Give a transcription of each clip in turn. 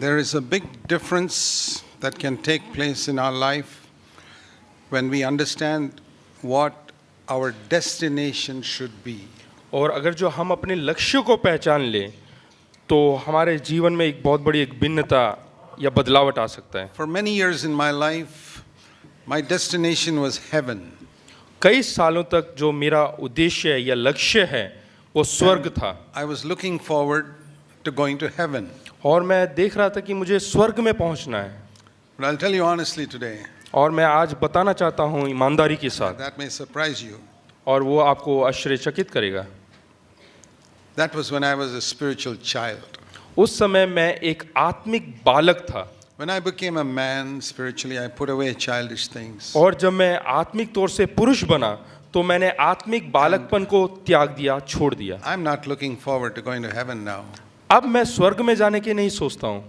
There is a big difference that can take place in our life when we understand what our destination should be. और अगर जो हम अपने लक्ष्य को पहचान लें तो हमारे जीवन में एक बहुत बड़ी एक भिन्नता या बदलावट आ सकता है। For many years in my life, my destination was heaven. कई सालों तक जो मेरा उद्देश्य या लक्ष्य है वो स्वर्ग था I was looking forward to going to heaven. और मैं देख रहा था कि मुझे स्वर्ग में पहुंचना है। But I'll tell you honestly today, और मैं आज बताना चाहता हूं ईमानदारी के साथ, that may surprise you. और वो आपको आश्चर्यचकित करेगा। That was when I was a spiritual child. उस समय मैं एक आत्मिक बालक था। When I became a man spiritually, I put away childish things. और जब मैं आत्मिक तौर से पुरुष बना तो मैंने आत्मिक बालकपन को त्याग दिया, छोड़ दिया। I'm not looking forward to going to heaven now. अब मैं स्वर्ग में जाने की नहीं सोचता हूँ,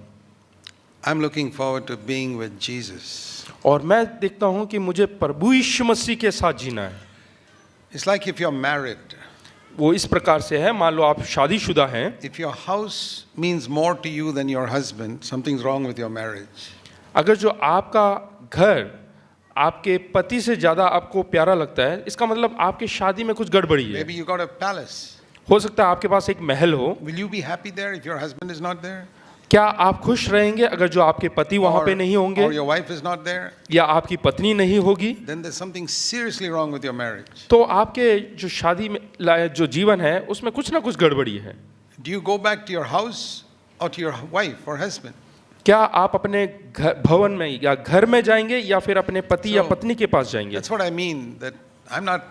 I'm looking forward to being with Jesus. और मैं देखता हूँ कि मुझे प्रभु यीशु मसीह के साथ जीना है। It's like if you're married. वो इस प्रकार से है, मान लो आप शादीशुदा हैं, If your house means more to you than your husband, something's wrong with your marriage. अगर जो आपका घर आपके पति से ज़्यादा आपको प्यारा लगता है, इसका मतलब आपके शादी में कुछ गड़बड़ी है। Maybe you got a palace. हो सकता है आपके पास एक महल हो। Will you be happy there if your husband is not there? क्या आप खुश रहेंगे अगर जो आपके पति वहाँ पे नहीं होंगे Or your wife is not there? या आपकी पत्नी नहीं होगी? Then there's something seriously wrong with your marriage. तो आपके जो शादी में जो जीवन है उसमें कुछ ना कुछ गड़बड़ी है। Do you go back to your house or to your wife or husband? क्या आप अपने भवन में या घर में जाएंगे या फिर अपने पति या पत्नी के पास जाएंगे? That's what I mean, that I'm not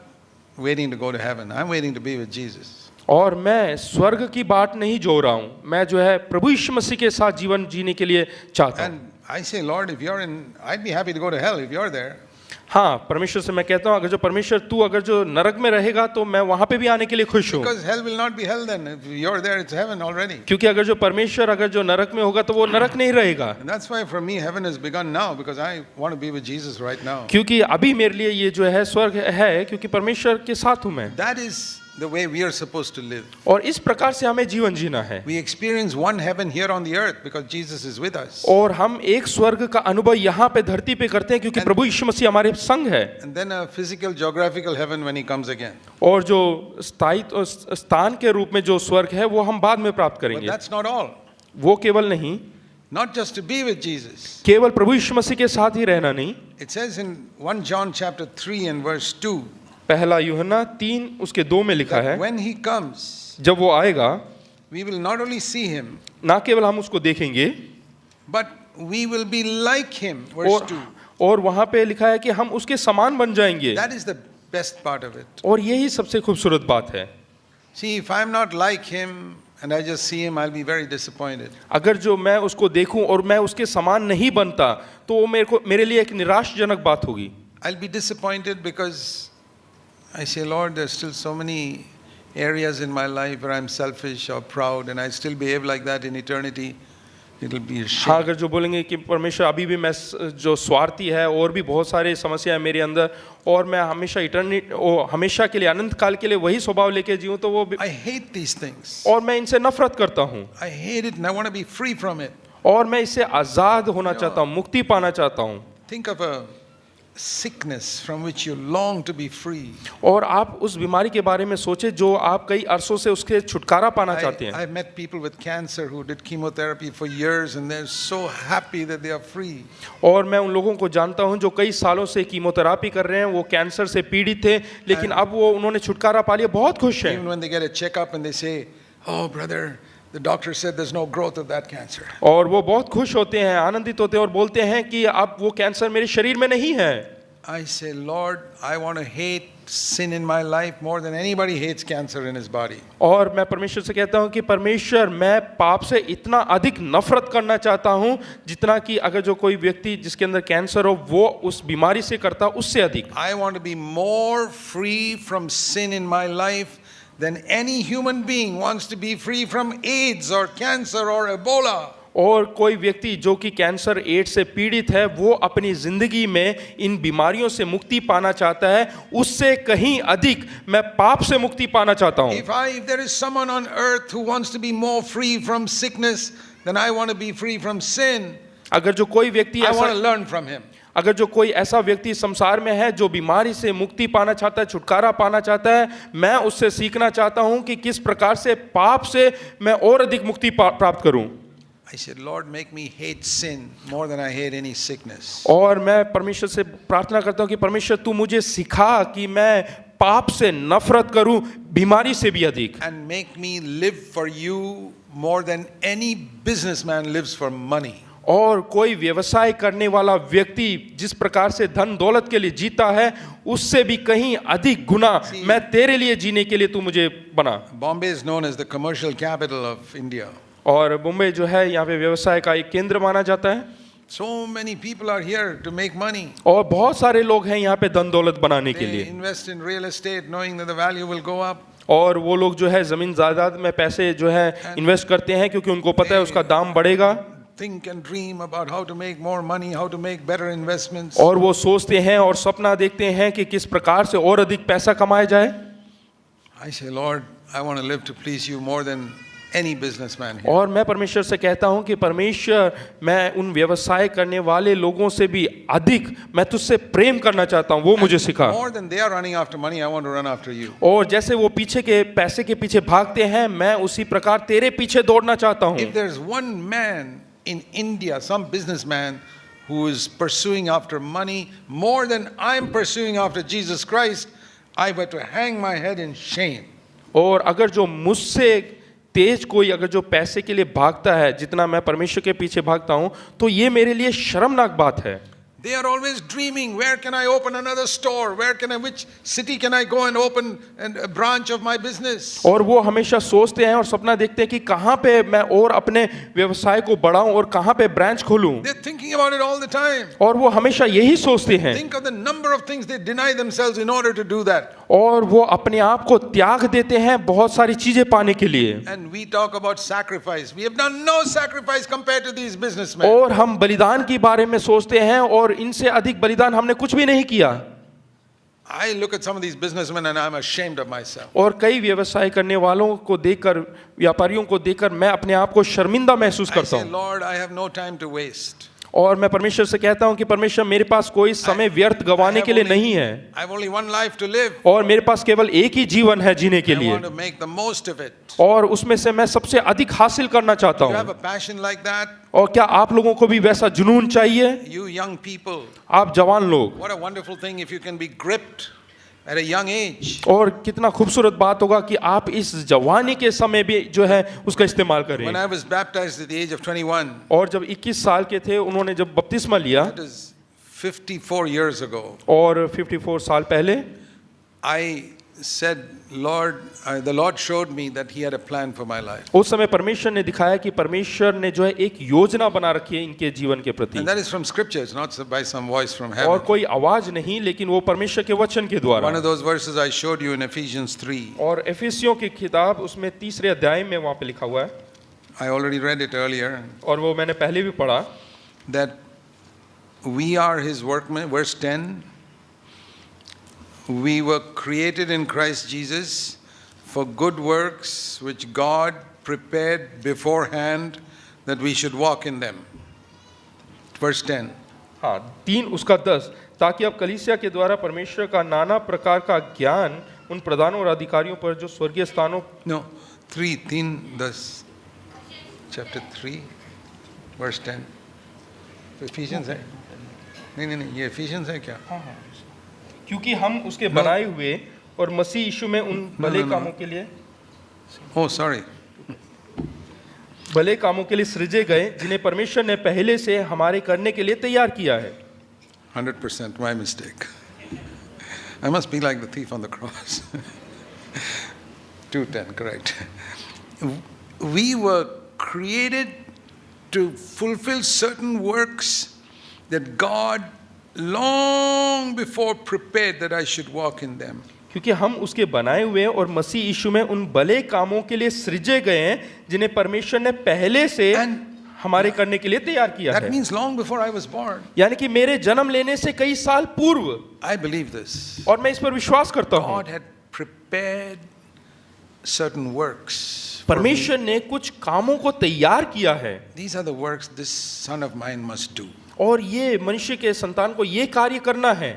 waiting to go to heaven. I'm waiting to be with Jesus. और मैं स्वर्ग की बाट नहीं जो रहा हूँ, मैं जो है प्रभु यीशु मसीह के साथ जीवन जीने के लिए चाहता हूँ। And I say, Lord, if you're in, I'd be happy to go to hell if you're there. हाँ, परमेश्वर से मैं कहता हूँ अगर जो परमेश्वर तू अगर जो नरक में रहेगा तो मैं वहाँ पे भी आने के लिए खुश हूँ। Because hell will not be hell then. If you're there, it's heaven already. क्योंकि अगर जो परमेश्वर अगर जो नरक में होगा तो वो नरक नहीं रहेगा। And that's why for me heaven has begun now, because I want to be with Jesus right now. क्योंकि अभी मेरे लिए ये जो है स्वर्ग है, क्योंकि परमेश्वर के साथ हूँ मैं। That is the way we are supposed to live. और इस प्रकार से हमें जीवन जीना है। We experience one heaven here on the earth because Jesus is with us. और हम एक स्वर्ग का अनुभव यहाँ पे धरती पे करते हैं क्योंकि प्रभु यीशु मसीह हमारे संग है। And then a physical geographical heaven when he comes again. और जो स्थायी स्थान के रूप में जो स्वर्ग है वो हम बाद में प्राप्त But करेंगे। that's not all. वो केवल नहीं, Not just to be with Jesus. केवल प्रभु यीशु मसीह के साथ ही रहना नहीं। It says in 1 John chapter 3 and verse 2. पहला यूहन्ना 3 उसके 2 में लिखा है, When he comes, जब वो आएगा we will not only see him, ना केवल हम उसको देखेंगे, but we will be like him. Verse 2. और वहाँ पे लिखा है कि हम उसके समान बन जाएंगे। That is the best part of it. और यही सबसे खूबसूरत बात है। See, if I'm not like him and I just see him, I'll be very disappointed. अगर जो मैं उसको देखूं और मैं उसके समान नहीं बनता तो वो मेरे लिए एक निराशजनक बात होगी। I'll be disappointed because I say, Lord, there's still so many areas in my life where I'm selfish or proud, and I still behave like that in eternity. It'll be a shame. हाँ, अगर जो बोलेंगे कि परमेश्वर अभी भी मैं जो स्वार्थी है और भी बहुत सारे समस्या है मेरे अंदर और मैं हमेशा हमेशा के लिए अनंत काल के लिए वही स्वभाव लेके जीऊँ तो वो I hate these things. और मैं इनसे नफरत करता हूँ I hate it and I want to be free from it. और मैं इससे आजाद होना चाहता हूँ, मुक्ति पाना चाहता हूँ। Think of a sickness from which you long to be free. और आप उस बीमारी के बारे में सोचें जो आप कई अरसों से उसके छुटकारा पाना चाहते हैं। I've met people with cancer who did chemotherapy for years and they're so happy that they are free. और मैं उन लोगों को जानता हूं जो कई सालों से कीमोथेरेपी कर रहे हैं, वो कैंसर से पीड़ित थे लेकिन अब वो उन्होंने छुटकारा पा लिया, बहुत खुश हैं। Even when they get a checkup and they say, "Oh brother, the doctor said there's no growth of that cancer." और वो बहुत खुश होते हैं, आनंदित होते हैं और बोलते हैं कि अब वो कैंसर मेरे शरीर में नहीं है। I say, Lord, I want to hate sin in my life more than anybody hates cancer in his body. और मैं परमेश्वर से कहता हूं कि परमेश्वर, मैं पाप से इतना अधिक नफरत करना चाहता हूं जितना कि अगर जो कोई व्यक्ति जिसके अंदर कैंसर हो वो उस बीमारी से करता उससे अधिक। I want to be more free from sin in my life than any human being wants to be free from AIDS or cancer or Ebola. और कोई व्यक्ति जो कि कैंसर एड्स से पीड़ित है वो अपनी जिंदगी में इन बीमारियों से मुक्ति पाना चाहता है, उससे कहीं अधिक मैं पाप से मुक्ति पाना चाहता हूं। If there is someone on earth who wants to be more free from sickness then I want to be free from sin. अगर जो कोई व्यक्ति I want to ऐसा learn from him. अगर जो कोई ऐसा व्यक्ति संसार में है जो बीमारी से मुक्ति पाना चाहता है, छुटकारा पाना चाहता है, मैं उससे सीखना चाहता हूं कि किस प्रकार से पाप से मैं और अधिक मुक्ति प्राप्त करूं। I said, Lord, make me hate sin more than I hate any sickness. और मैं परमेश्वर से प्रार्थना करता हूं कि परमेश्वर तू मुझे सिखा कि मैं पाप से नफरत करूं बीमारी से भी अधिक। And make me live for you more than any businessman lives for money. और कोई व्यवसाय करने वाला व्यक्ति जिस प्रकार से धन दौलत के लिए जीता है उससे भी कहीं अधिक गुना मैं तेरे लिए जीने के लिए तू मुझे बना। Bombay is known as the commercial capital of India. और मुंबई जो है यहाँ पे व्यवसाय का एक केंद्र माना जाता है। So many people are here to make money. और बहुत सारे लोग हैं यहाँ पे धन दौलत बनाने के They लिए। invest in real estate knowing that the value will go up. और वो लोग जो है जमीन जायदाद में पैसे जो है इन्वेस्ट करते हैं क्योंकि उनको पता है उसका दाम बढ़ेगा। Think and dream about how to make more money, how to make better investments. और वो सोचते हैं और सपना देखते हैं कि किस प्रकार से और अधिक पैसा कमाया जाए। I say, Lord, I want to live to please you more than any businessman here. और मैं परमेश्वर से कहता हूं कि परमेश्वर मैं उन व्यवसाय करने वाले लोगों से भी अधिक मैं तुझसे प्रेम करना चाहता हूं, वो मुझे सिखा। More than they are running after money, I want to run after you. और जैसे वो पीछे के पैसे के पीछे भागते हैं मैं उसी प्रकार तेरे पीछे दौड़ना चाहता हूं। If there's one man in India, some businessman who is pursuing after money more than I'm pursuing after Jesus Christ, I were to hang my head in shame. और अगर जो मुझसे तेज कोई अगर जो पैसे के लिए भागता है जितना मैं परमेश्वर के पीछे भागता हूं तो ये मेरे लिए शर्मनाक बात है। They are always dreaming, where can I open another store? Which city can I go and open a branch of my business? और वो हमेशा सोचते हैं और सपना देखते हैं कि कहाँ पे मैं और अपने व्यवसाय को बढ़ाऊं और कहाँ पे ब्रांच खोलूं। They're thinking about it all the time. और वो हमेशा यही सोचते हैं। Think of the number of things they deny themselves in order to do that. और वो अपने आप को त्याग देते हैं बहुत सारी चीजें पाने के लिए। And we talk about sacrifice. We have done no sacrifice compared to these businessmen. और हम बलिदान के बारे में सोचते हैं और इनसे अधिक बलिदान हमने कुछ भी नहीं किया। I look at some of these businessmen and I'm ashamed of myself. और कई व्यवसाय करने वालों को देखकर व्यापारियों को देखकर मैं अपने आप को शर्मिंदा महसूस I करता say, हूँ। Lord, I have no time to waste. और मैं परमेश्वर से कहता हूँ कि परमेश्वर मेरे पास कोई समय व्यर्थ गंवाने के लिए नहीं है। I have only one life to live. और मेरे पास केवल एक ही जीवन है जीने के I लिए want to make the most of it. और उसमें से मैं सबसे अधिक हासिल करना चाहता You have हूँ। a passion like that? और क्या आप लोगों को भी वैसा जुनून चाहिए? You young people, आप जवान लोग, what a wonderful thing if you can be gripped at a young age. और कितना खूबसूरत बात होगा कि आप इस जवानी के समय भी जो है उसका इस्तेमाल When करें। I was baptized at the age of 21, और जब 21 साल के थे उन्होंने जब बपतिस्मा लिया that is 54 years ago, और 54 साल पहले I said, Lord, the Lord showed me that He had a plan for my life. उस समय परमेश्वर ने दिखाया कि परमेश्वर ने जो है एक योजना बना रखी है इनके जीवन के प्रति। And that is from scriptures, not by some voice from और heaven. कोई आवाज नहीं लेकिन वो परमेश्वर के वचन के One द्वारा। of those verses I showed you in Ephesians 3. और एफिसियों की किताब उसमें 3 अध्याय में वहाँ पे लिखा हुआ है I already read it earlier. और वो मैंने पहले भी पढ़ा That we are His workmen, verse 10. We were created in Christ Jesus for good works which God prepared beforehand that we should walk in them. Verse 10. हाँ 3 उसका 10 ताकि अब कलीसिया के द्वारा परमेश्वर का नाना प्रकार का ज्ञान उन प्रधानों और अधिकारियों पर जो स्वर्गीय स्थानों No, 3, 10. Chapter 3, verse 10. तो Ephesians है? नहीं, ये Ephesians है क्या? क्योंकि हम उसके बनाए हुए और मसीह यीशु में उन भले कामों के लिए Oh, sorry. भले कामों के लिए सृजे गए जिन्हें परमेश्वर ने पहले से हमारे करने के लिए तैयार किया है। 100% my mistake. I must be like the thief on the cross. 2:10, correct. We were created to fulfill certain works that God long before prepared that I should walk in them. क्योंकि हम उसके बनाए हुए और मसीह यीशु में उन भले कामों के लिए सृजे गए हैं जिन्हें परमेश्वर ने पहले से हमारे करने के लिए तैयार किया That है। means long before I was born. यानी कि मेरे जन्म लेने से कई साल पूर्व I believe this. और मैं इस पर विश्वास करता हूँ God had prepared certain works. for me. परमेश्वर ने कुछ कामों को तैयार किया है These are the works this son of mine must do. और ये मनुष्य के संतान को ये कार्य करना है.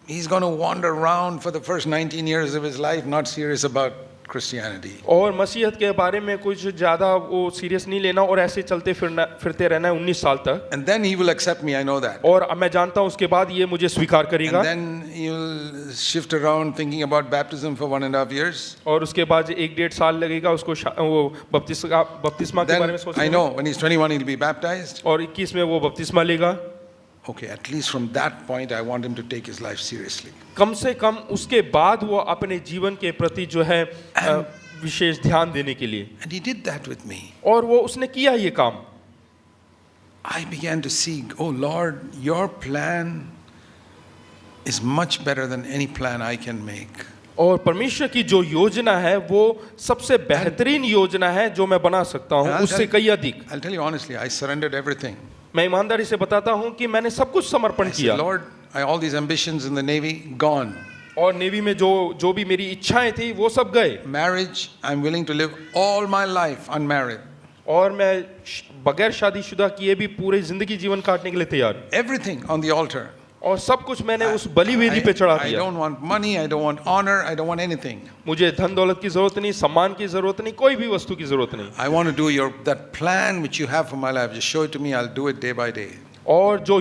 He's going to wander around for the first 19 years of his life, not serious about Christianity. और मसीहत के बारे में कुछ ज़्यादा वो सीरियस नहीं लेना और ऐसे चलते फिरते रहना है 19 साल तक. And then he will accept me, I know that. और अब मैं जानता हूँ उसके बाद ये मुझे स्वीकार करेगा. And then he'll shift around thinking about baptism for 1.5 years. और उसके बाद 1-1.5 साल लगेगा उसको वो बपतिस्मा के बारे में Then सोचने I में. know when he's 21 he'll be baptized. और 21 में वो बपतिस्मा लेगा. Okay, at least from that point I want him to take his life seriously. कम से कम उसके बाद वो अपने जीवन के प्रति जो है विशेष ध्यान देने के लिए. And he did that with me. और वो उसने किया ये काम. I began to see, oh Lord, your plan is much better than any plan I can make. और परमेश्वर की जो योजना है वो सबसे बेहतरीन योजना है जो मैं बना सकता हूँ उससे कई अधिक. I'll tell you honestly, I surrendered everything. मैं ईमानदारी से बताता हूँ कि मैंने सब कुछ समर्पण I किया. said, Lord, all these ambitions in the Navy, gone. और नेवी में जो भी मेरी इच्छाएं थी वो सब गए. Marriage, I'm willing to live all my life unmarried. और मैं बगैर शादीशुदा किए भी पूरी जिंदगी जीवन काटने के लिए तैयार हूँ. Everything on the altar. और सब कुछ मैंने उस बलिवेदी पे चढ़ा I दिया. don't want money, I don't want honor, I don't want anything. मुझे धन दौलत की जरूरत नहीं, सम्मान की जरूरत नहीं, कोई भी वस्तु की जरूरत नहीं. I want to do that plan which you have for my life. Just show it to me, I'll do it day by day. और जो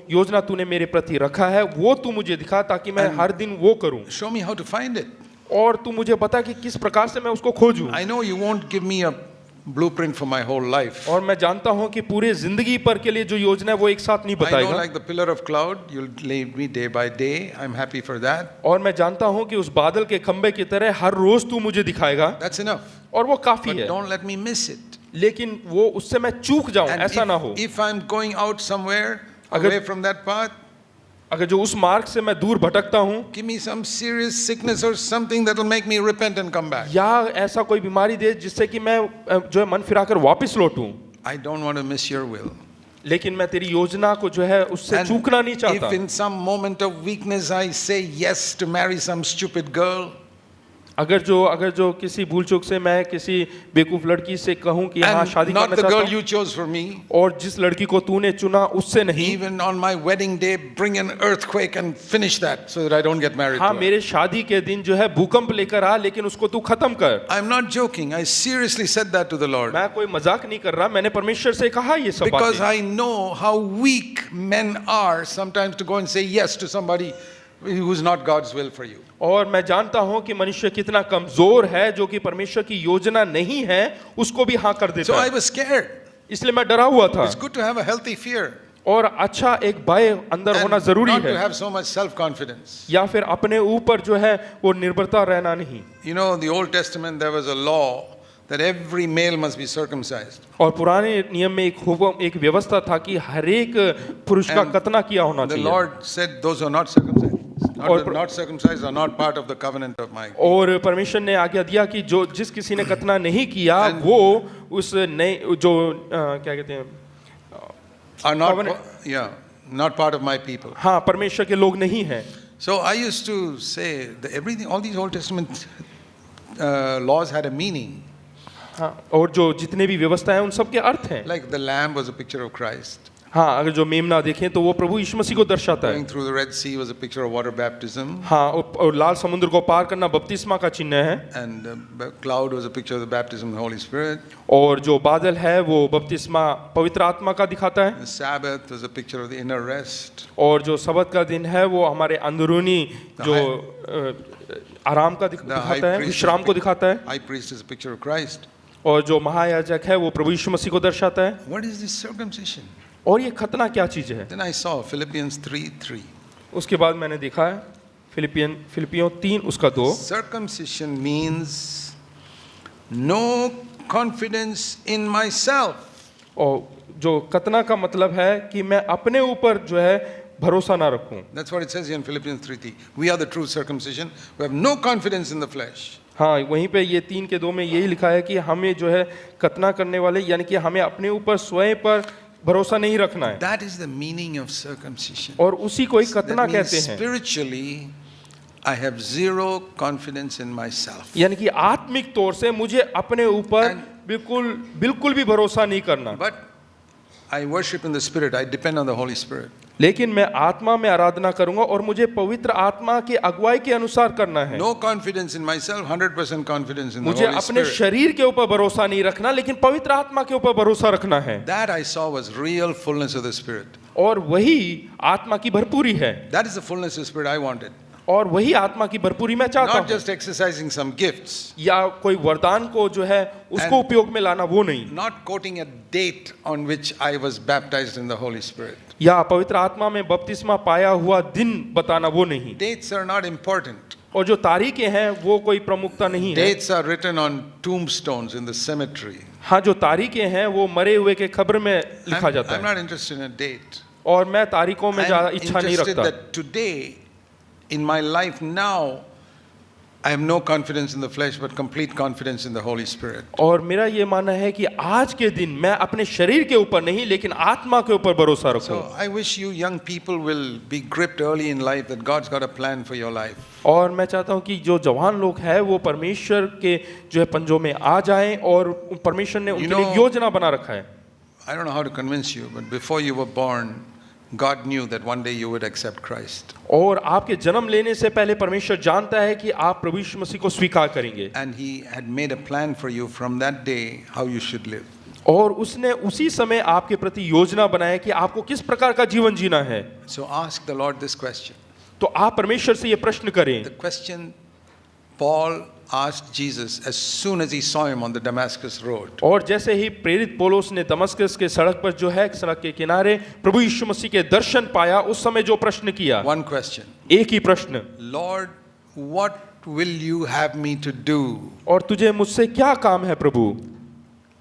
योजना तूने मेरे प्रति रखा है वो तू मुझे दिखा ताकि मैं हर दिन वो करूं. Show me how to find it. और तू मुझे बता कि किस प्रकार से मैं उसको खोजूं. I know you won't give me a blueprint for my whole life. और मैं जानता हूं कि पूरे जिंदगी पर के लिए जो योजना है वो एक साथ नहीं I know बताएगा. like the pillar of cloud, you'll lead me day by day. I'm happy for that. और मैं जानता हूं कि उस बादल के खंबे की तरह हर रोज तू मुझे दिखाएगा. That's enough. और वो काफी But है. don't let me miss it. लेकिन वो उससे मैं चूक जाऊं And ऐसा ना हो. if I'm going out somewhere अगर- away from that path, अगर जो उस मार्ग से मैं दूर भटकता हूं give me some serious sickness or something that will make me repent and come back. या ऐसा कोई बीमारी दे जिससे कि मैं जो है मन फिराकर वापस लौटूं. I don't want to miss your will. लेकिन मैं तेरी योजना को जो है उससे And चूकना नहीं चाहता. if in some moment of weakness I say yes to marry some stupid girl, अगर जो किसी भूल चूक से मैं किसी बेवकूफ लड़की से कहूं कि हाँ and शादी not करना the चाहता girl हूं you chose for me, और जिस लड़की को तूने चुना उससे नहीं. even on my wedding day, bring an earthquake and finish that so that I don't get married हाँ to her. मेरे शादी के दिन जो है भूकंप लेकर आ लेकिन उसको तू खत्म कर. I'm not joking. I seriously said that to the Lord. मैं कोई मजाक नहीं कर रहा. मैंने परमेश्वर से कहा ये सब Because बातें. I know how weak men are sometimes to go and say yes to somebody who's not God's will for you. और मैं जानता हूं कि मनुष्य कितना कमजोर है जो कि परमेश्वर की योजना नहीं है उसको भी हाँ कर So देता I है. was scared. इसलिए मैं डरा हुआ था. It's good to have a healthy fear और अच्छा एक भय अंदर होना and जरूरी not to है. have so much self-confidence. या फिर अपने ऊपर जो है वो निर्भरता रहना नहीं. You know, in the Old Testament there was a law that every male must be circumcised. और पुराने नियम में एक हुक्म एक व्यवस्था था कि हर एक पुरुष का And खतना किया होना The चाहिए. Lord said those who are not circumcised, और- not circumcised are not part of the covenant of my. और परमेश्वर ने आज्ञा दिया कि जिस किसी ने खतना नहीं किया And- वो उस नए जो क्या कहते हैं Are not, Covenant. yeah, not part of my people. हाँ परमेश्वर के लोग नहीं हैं. So I used to say that everything, all these Old Testament laws had a meaning. हाँ और जो जितने भी व्यवस्था है उन सब के अर्थ हैं. Like the lamb was a picture of Christ. हाँ अगर जो मेमना देखें तो वो प्रभु यीशु मसीह को दर्शाता है. Going through the Red Sea was a picture of water baptism. हाँ और लाल समुद्र को पार करना बपतिस्मा का चिन्ह है. And the cloud was a picture of the baptism of the Holy Spirit. और जो बादल है वो बपतिस्मा पवित्र आत्मा का दिखाता है. The Sabbath was a picture of the inner rest. और जो सबत का दिन है वो हमारे अंदरूनी जो आराम का दिखाता है, विश्राम को दिखाता है. High priest is a picture of Christ. और जो महायाजक है वो प्रभु यीशु मसीह को दर्शाता है. What is this circumcision? और ये खतना क्या चीज है? Then I saw Philippians 3:3. उसके बाद मैंने देखा है फिलिपियों 3 उसका 2. Circumcision means no confidence in myself. और जो खतना का मतलब है कि मैं अपने ऊपर जो है भरोसा ना रखूं. That's what it says here in Philippians 3:3. We are the true circumcision. We have no confidence in the flesh. हाँ वहीं पे ये 3 के 2 में यही लिखा है कि हमें जो है खतना करने वाले यानी कि हमें अपने ऊपर स्वयं पर भरोसा नहीं रखना है. That is the meaning of circumcision. और उसी को ही खतना That means कहते हैं. spiritually, I have zero confidence in myself. यानी कि आत्मिक तौर से मुझे अपने ऊपर बिल्कुल बिल्कुल भी भरोसा नहीं करना, But I worship in the Spirit. I depend on the Holy Spirit. लेकिन मैं आत्मा में आराधना करूंगा और मुझे पवित्र आत्मा की अगुवाई के अनुसार करना है। No confidence in myself, 100% confidence in the मुझे Holy अपने Spirit. शरीर के ऊपर भरोसा नहीं रखना, लेकिन पवित्र आत्मा के ऊपर भरोसा रखना है। That I saw was real fullness of the Spirit. और वही आत्मा की भरपूरी है, That is the fullness of the Spirit I wanted. और वही आत्मा की भरपूरी मैं चाहता Not हूँ। just exercising some gifts. या कोई वरदान को जो है उसको उपयोग में लाना, वो नहीं। Not quoting a date on which I was baptized in the Holy Spirit. या पवित्र आत्मा में बपतिस्मा पाया हुआ दिन बताना, वो नहीं। Dates are not important. और जो तारीखें हैं वो कोई प्रमुखता नहीं है। Dates are written on tombstones in the cemetery. हाँ, जो तारीखें हैं वो मरे हुए के खबर में लिखा जाता I'm है, not interested in a date. और मैं तारीखों में ज्यादा I'm इच्छा नहीं interested रखता। that today, in my life now, I have no confidence in the flesh, but complete confidence in the Holy Spirit. और मेरा ये मानना है कि आज के दिन मैं अपने शरीर के ऊपर नहीं, लेकिन आत्मा के ऊपर भरोसा रखूं। So I wish you young people will be gripped early in life that God's got a plan for your life. और मैं चाहता हूं कि जो जवान लोग हैं वो परमेश्वर के जो है पंजों में आ जाएं, और परमेश्वर ने उनके लिए योजना बना रखा है। I don't know how to convince you, but before you were born, God knew that one day you would accept Christ. और आपके जन्म लेने से पहले परमेश्वर जानता है कि आप प्रभु यीशु मसीह को स्वीकार करेंगे, And He had made a plan for you from that day how you should live. और उसने उसी समय आपके प्रति योजना बनाया कि आपको किस प्रकार का जीवन जीना है। So ask the Lord this question. तो आप परमेश्वर से ये प्रश्न करें। The question Paul asked Jesus as soon as he saw him on the Damascus road. और जैसे ही प्रेरित पौलुस ने दमस्कस के सड़क पर जो है सड़क के किनारे प्रभु यीशु मसीह के दर्शन पाया, उस समय जो प्रश्न किया, One question. एक ही प्रश्न, Lord, what will you have me to do? और तुझे मुझसे क्या काम है प्रभु?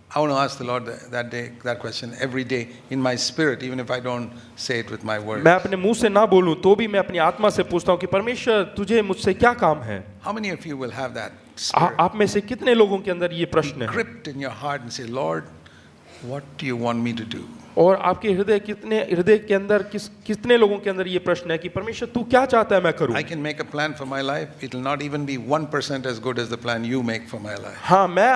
I want to ask the Lord that question every day in my spirit, even if I don't say it with my words. मैं अपने मुंह से ना बोलूं तो भी मैं अपनी आत्मा से पूछता हूं कि परमेश्वर तुझे मुझसे क्या काम है? How many of you will have that spirit आप में से कितने लोगों के अंदर ये प्रश्न है? gripped in your heart and say, Lord, what do you want me to do? और आपके हृदय के अंदर कितने लोगों के अंदर ये प्रश्न है कि परमेश्वर तू क्या चाहता है मैं करूं? I can make a plan for my life. It will not even be 1% as good as the plan you make for my life. हाँ, मैं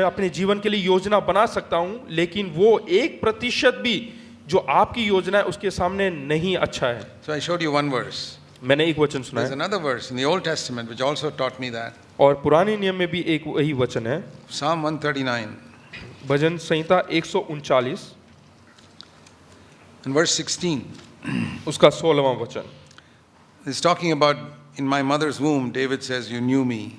अपने जीवन के लिए योजना बना सकता हूं, लेकिन वो 1% भी जो आपकी योजना है उसके सामने नहीं अच्छा है। So I showed you one verse. मैंने एक वचन There's सुनाया, another verse in the Old Testament which also taught me that. और पुराने नियम में भी एक वही वचन है, Psalm 139 bhajan Samhita 139 and verse 16. उसका 16वां वचन। It's talking about in my mother's womb, David says, you knew me.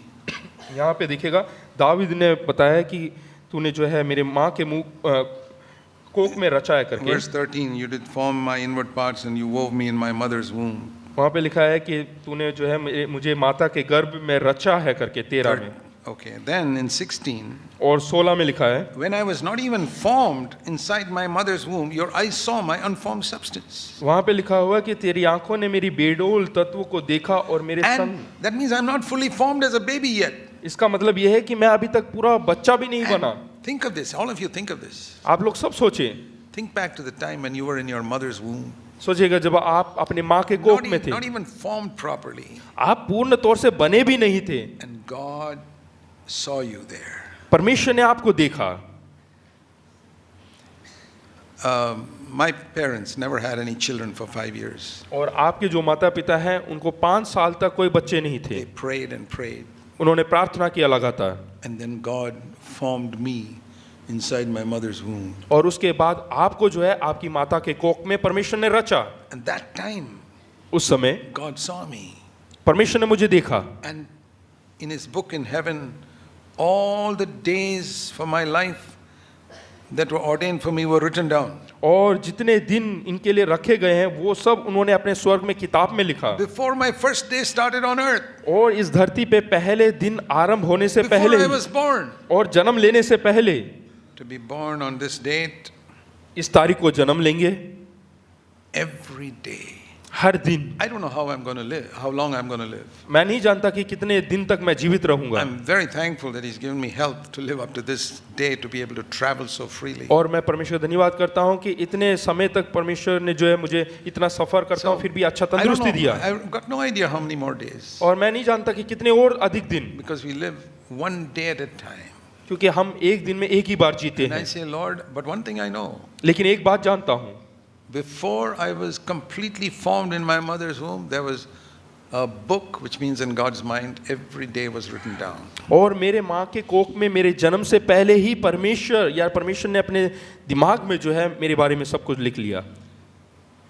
यहाँ पे देखिएगा दावीद ने बताया कि तूने जो है मेरे माँ के मुंह कोख में रचा है करके। Verse 13, you did form my inward parts and you wove me in my mother's womb. वहाँ पे लिखा है कि तूने जो है मुझे माता के गर्भ में रचा है करके 13 में। Okay, then in 16, और 16 में लिखा है, when I was not even formed inside my mother's womb, your eyes saw my unformed substance. वहाँ पे लिखा हुआ कि तेरी आंखों ने मेरी बेडोल तत्व को देखा और मेरे संग। And that means I'm not fully formed as a baby yet. इसका मतलब यह है कि मैं अभी तक पूरा बच्चा भी नहीं बना। Think of this, all of you think of this. आप लोग सब सोचें, Think back to the time when you were in your mother's womb. सोचिएगा जब आप अपने माँ के कोख में थे, Not even formed properly. आप पूर्ण तौर से बने भी नहीं थे, And God saw you there. परमेश्वर ने आपको देखा। My parents never had any children for 5 years. और आपके जो माता पिता हैं उनको 5 साल तक कोई बच्चे नहीं थे। They prayed and prayed. उन्होंने प्रार्थना किया लगातार, And then God formed me inside my mother's womb. और उसके बाद आपको जो है आपकी माता के कोख में परमेश्वर ने रचा। And that time, उस समय God saw me. परमेश्वर ने मुझे देखा, And in His book in heaven, all the days for my life that were ordained for me were written down. और जितने दिन इनके लिए रखे गए हैं वो सब उन्होंने अपने स्वर्ग में किताब में लिखा। Before my first day started on earth, और इस धरती पे पहले दिन आरंभ होने से before पहले I was born, और जन्म लेने से पहले, to be born on this date, इस तारीख को जन्म लेंगे, every day, हर दिन। I don't know how I'm going to live, how long I'm going to live. मैं नहीं जानता कि कितने दिन तक मैं जीवित रहूंगा। I'm very thankful that He's given me health to live up to this day, to be able to travel so freely. और मैं परमेश्वर का धन्यवाद करता हूँ कि इतने समय तक परमेश्वर ने जो है मुझे इतना सफर करता हूँ फिर भी अच्छा I don't तंदुरुस्ती know, दिया। I've got no idea how many more days, और मैं नहीं जानता कि कितने और अधिक दिन, because we live one day at a time. क्योंकि हम एक दिन में एक ही बार जीते And I हैं। say, Lord, but one thing I know, लेकिन एक बात जानता हूँ, before I was completely formed in my mother's womb, there was a book, which means in God's mind, every day was written down. और मेरे माँ के कोख में मेरे जन्म से पहले ही परमेश्वर ने अपने दिमाग में जो है मेरे बारे में सब कुछ लिख लिया।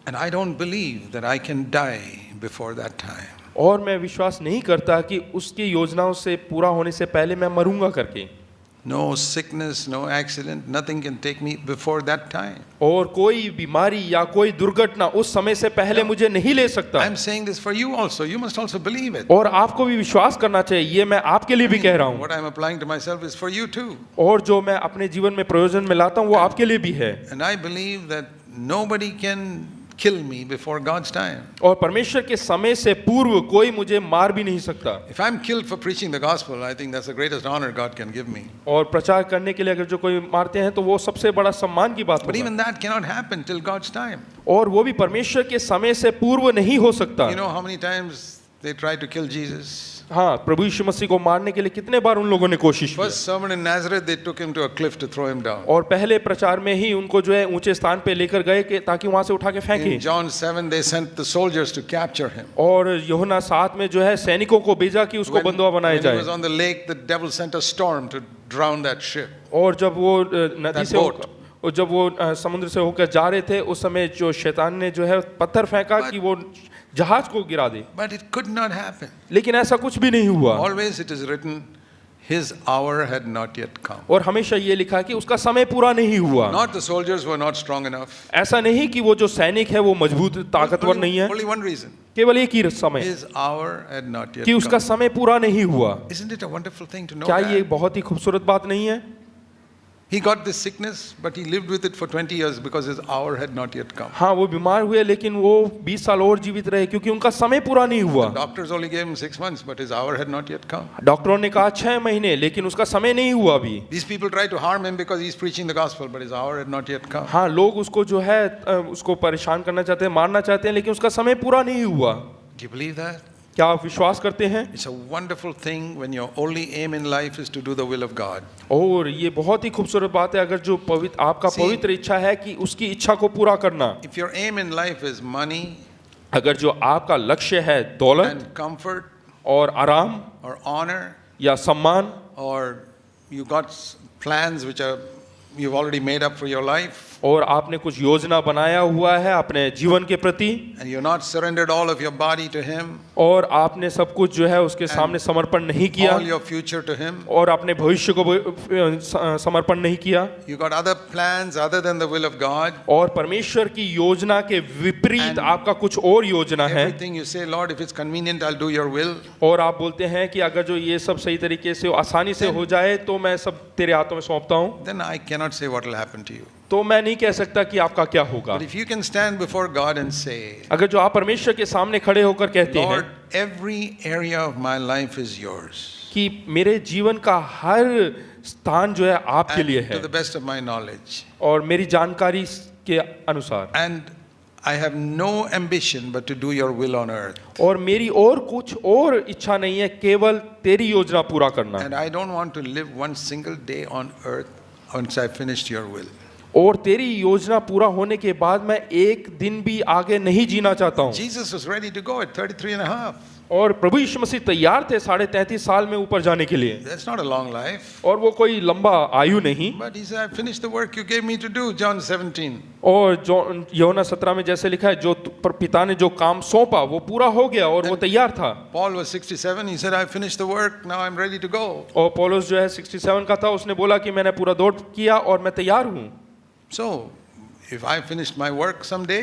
And I don't believe that I can die before that time. और मैं विश्वास नहीं करता कि उसकी योजनाओं से पूरा होने से पहले मैं मरूंगा करके। No sickness, no accident, nothing can take me before that time. और कोई बीमारी या कोई दुर्घटना उस समय से पहले मुझे नहीं ले सकता। I'm saying this for you also. You must also believe it. और आपको भी विश्वास करना चाहिए, ये मैं आपके लिए भी कह रहा हूँ। What I'm applying to myself is for you too. और जो मैं अपने जीवन में प्रयोजन में लाता हूँ वो आपके लिए भी है। And I believe that nobody can kill me before God's time. और परमेश्वर के समय से पूर्व कोई मुझे मार भी नहीं सकता। If I'm killed for preaching the gospel, I think that's the greatest honor God can give me. और प्रचार करने के लिए अगर जो कोई मारते हैं तो वो सबसे बड़ा सम्मान की बात But होगा। even that cannot happen till God's time. और वो भी परमेश्वर के समय से पूर्व नहीं हो सकता। You know how many times they tried to kill Jesus? हाँ, प्रभु यीशु मसीह को मारने के लिए कितने बार उन लोगों ने कोशिश की। First sermon in Nazareth, they took him to a cliff to throw him down. और पहले प्रचार में ही उनको जो है ऊंचे स्थान पे लेकर गए कि ताकि वहां से उठा के In फेंके। John 7, they sent the soldiers to capture him. और यूहन्ना 7 में जो है सैनिकों को भेजा कि उसको बंधुआ बनाया When he was जाए। on the lake, the devil sent a storm to drown that ship. और जब वो नदी That से boat. और जब वो समुद्र से होकर जा रहे थे उस समय जो शैतान ने जो है पत्थर फेंका कि वो जहाज को गिरा दे। But it could not happen. लेकिन ऐसा कुछ भी नहीं हुआ। Always it is written, his hour had not yet come. और हमेशा ये लिखा कि उसका समय पूरा नहीं हुआ। Not the soldiers were not strong enough. ऐसा नहीं कि वो जो सैनिक है वो मजबूत ताकतवर नहीं है, Only one reason. केवल एक ही समय His hour had not yet कि उसका come. समय पूरा नहीं हुआ। Isn't it a wonderful thing to know क्या ये that? बहुत ही खूबसूरत बात नहीं है? He got this sickness, but he lived with it for 20 years because his hour had not yet come. हाँ, वो बीमार हुए लेकिन वो 20 साल और जीवित रहे क्योंकि उनका समय पूरा नहीं हुआ। Doctors only gave him 6 months, but his hour had not yet come. डॉक्टरों ने कहा 6 महीने, लेकिन उसका समय नहीं हुआ अभी। These people tried to harm him because he's preaching the gospel, but his hour had not yet come. हाँ, लोग उसको जो है उसको परेशान करना चाहते हैं, मारना चाहते हैं, लेकिन उसका समय पूरा नहीं हुआ। Do you believe that? क्या आप विश्वास करते हैं? It's a wonderful thing when your only aim in life is to do the will of God. और ये बहुत ही खूबसूरत बात है अगर जो आपका See, पवित्र इच्छा है कि उसकी इच्छा को पूरा करना। If your aim in life is money अगर जो आपका लक्ष्य है दौलत and comfort और आराम or honor, या सम्मान, or you got plans which are you've already made up for your life, और आपने कुछ योजना बनाया हुआ है अपने जीवन के प्रति, and you're not surrendered all of your body to Him, और आपने सब कुछ जो है उसके सामने समर्पण नहीं किया, all your future to Him, और अपने भविष्य को समर्पण नहीं किया, you got other plans other than the will of God, और परमेश्वर की योजना के विपरीत And आपका कुछ और योजना है, everything you say, Lord, if it's convenient, I'll do your will, और आप बोलते हैं कि अगर जो ये सब सही तरीके से आसानी से हो जाए तो मैं सब तेरे हाथों में सौंपता हूँ, then I cannot say what will happen to you. तो मैं नहीं कह सकता कि आपका क्या होगा। But if you can stand before God and say, अगर जो आप परमेश्वर के सामने खड़े होकर कहते हैं Lord, every area of my life is yours, कि मेरे जीवन का हर स्थान जो है आपके लिए and है to the best of my knowledge, और मेरी जानकारी के अनुसार, and I have no ambition but to do your will on earth, और मेरी और कुछ और इच्छा नहीं है, केवल तेरी योजना पूरा करना, and I don't want to live one single day on earth once I've finished your will. और तेरी योजना पूरा होने के बाद मैं एक दिन भी आगे नहीं जीना चाहता हूँ। Jesus was ready to go at 33 and a half. और प्रभु यीशु मसीह तैयार थे 33.5 साल में ऊपर जाने के लिए, That's not a long life. और वो कोई लंबा आयु नहीं। But he said, I finished the work you gave me to do, John 17. और जो यूहन्ना 17 में जैसे लिखा है, जो पर पिता ने जो काम सौंपा वो पूरा हो गया और वो तैयार था। Paul was 67. He said, I finished the work, now I'm ready to go. और पौलुस जो है 67 का था, उसने बोला कि मैंने पूरा दौड़ किया और मैं तैयार हूँ। So, if I finished my work someday,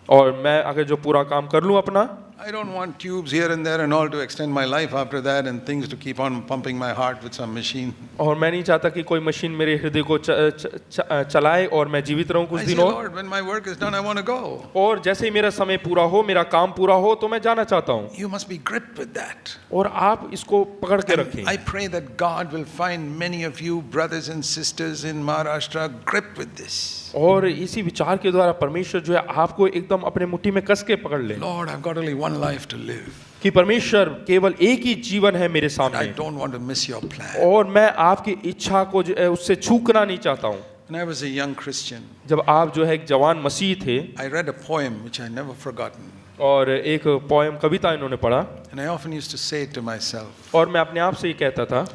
और मैं अगर जो पूरा काम कर लूँ अपना, I don't want tubes here and there and all to extend my life after that and things to keep on pumping my heart with some machine. और मैं नहीं चाहता कि कोई मशीन मेरे हृदय को चलाए और मैं जीवित रहूं कुछ I say, दिनों। Lord, when my work is done, I want to go. और जैसे ही मेरा समय पूरा हो, मेरा काम पूरा हो, तो मैं जाना चाहता हूं। You must be gripped with that. और आप इसको पकड़ के रखें। I pray that God will find many of you brothers and sisters in Maharashtra gripped with this. और इसी विचार के द्वारा परमेश्वर जो है आपको एकदम अपने मुट्ठी में कस के पकड़ ले Lord, I've got only one life to live. कि परमेश्वर केवल एक ही जीवन है मेरे I सामने don't want to miss your plan. और मैं आपकी इच्छा को जो है उससे चूकना नहीं चाहता हूँ। When I was a young Christian, जब आप जो है एक जवान मसीह थे I read a poem which I never forgotten. और एक पोएम कविता इन्होंने पढ़ा And I often used to say it to myself. और मैं अपने आप से ये कहता था,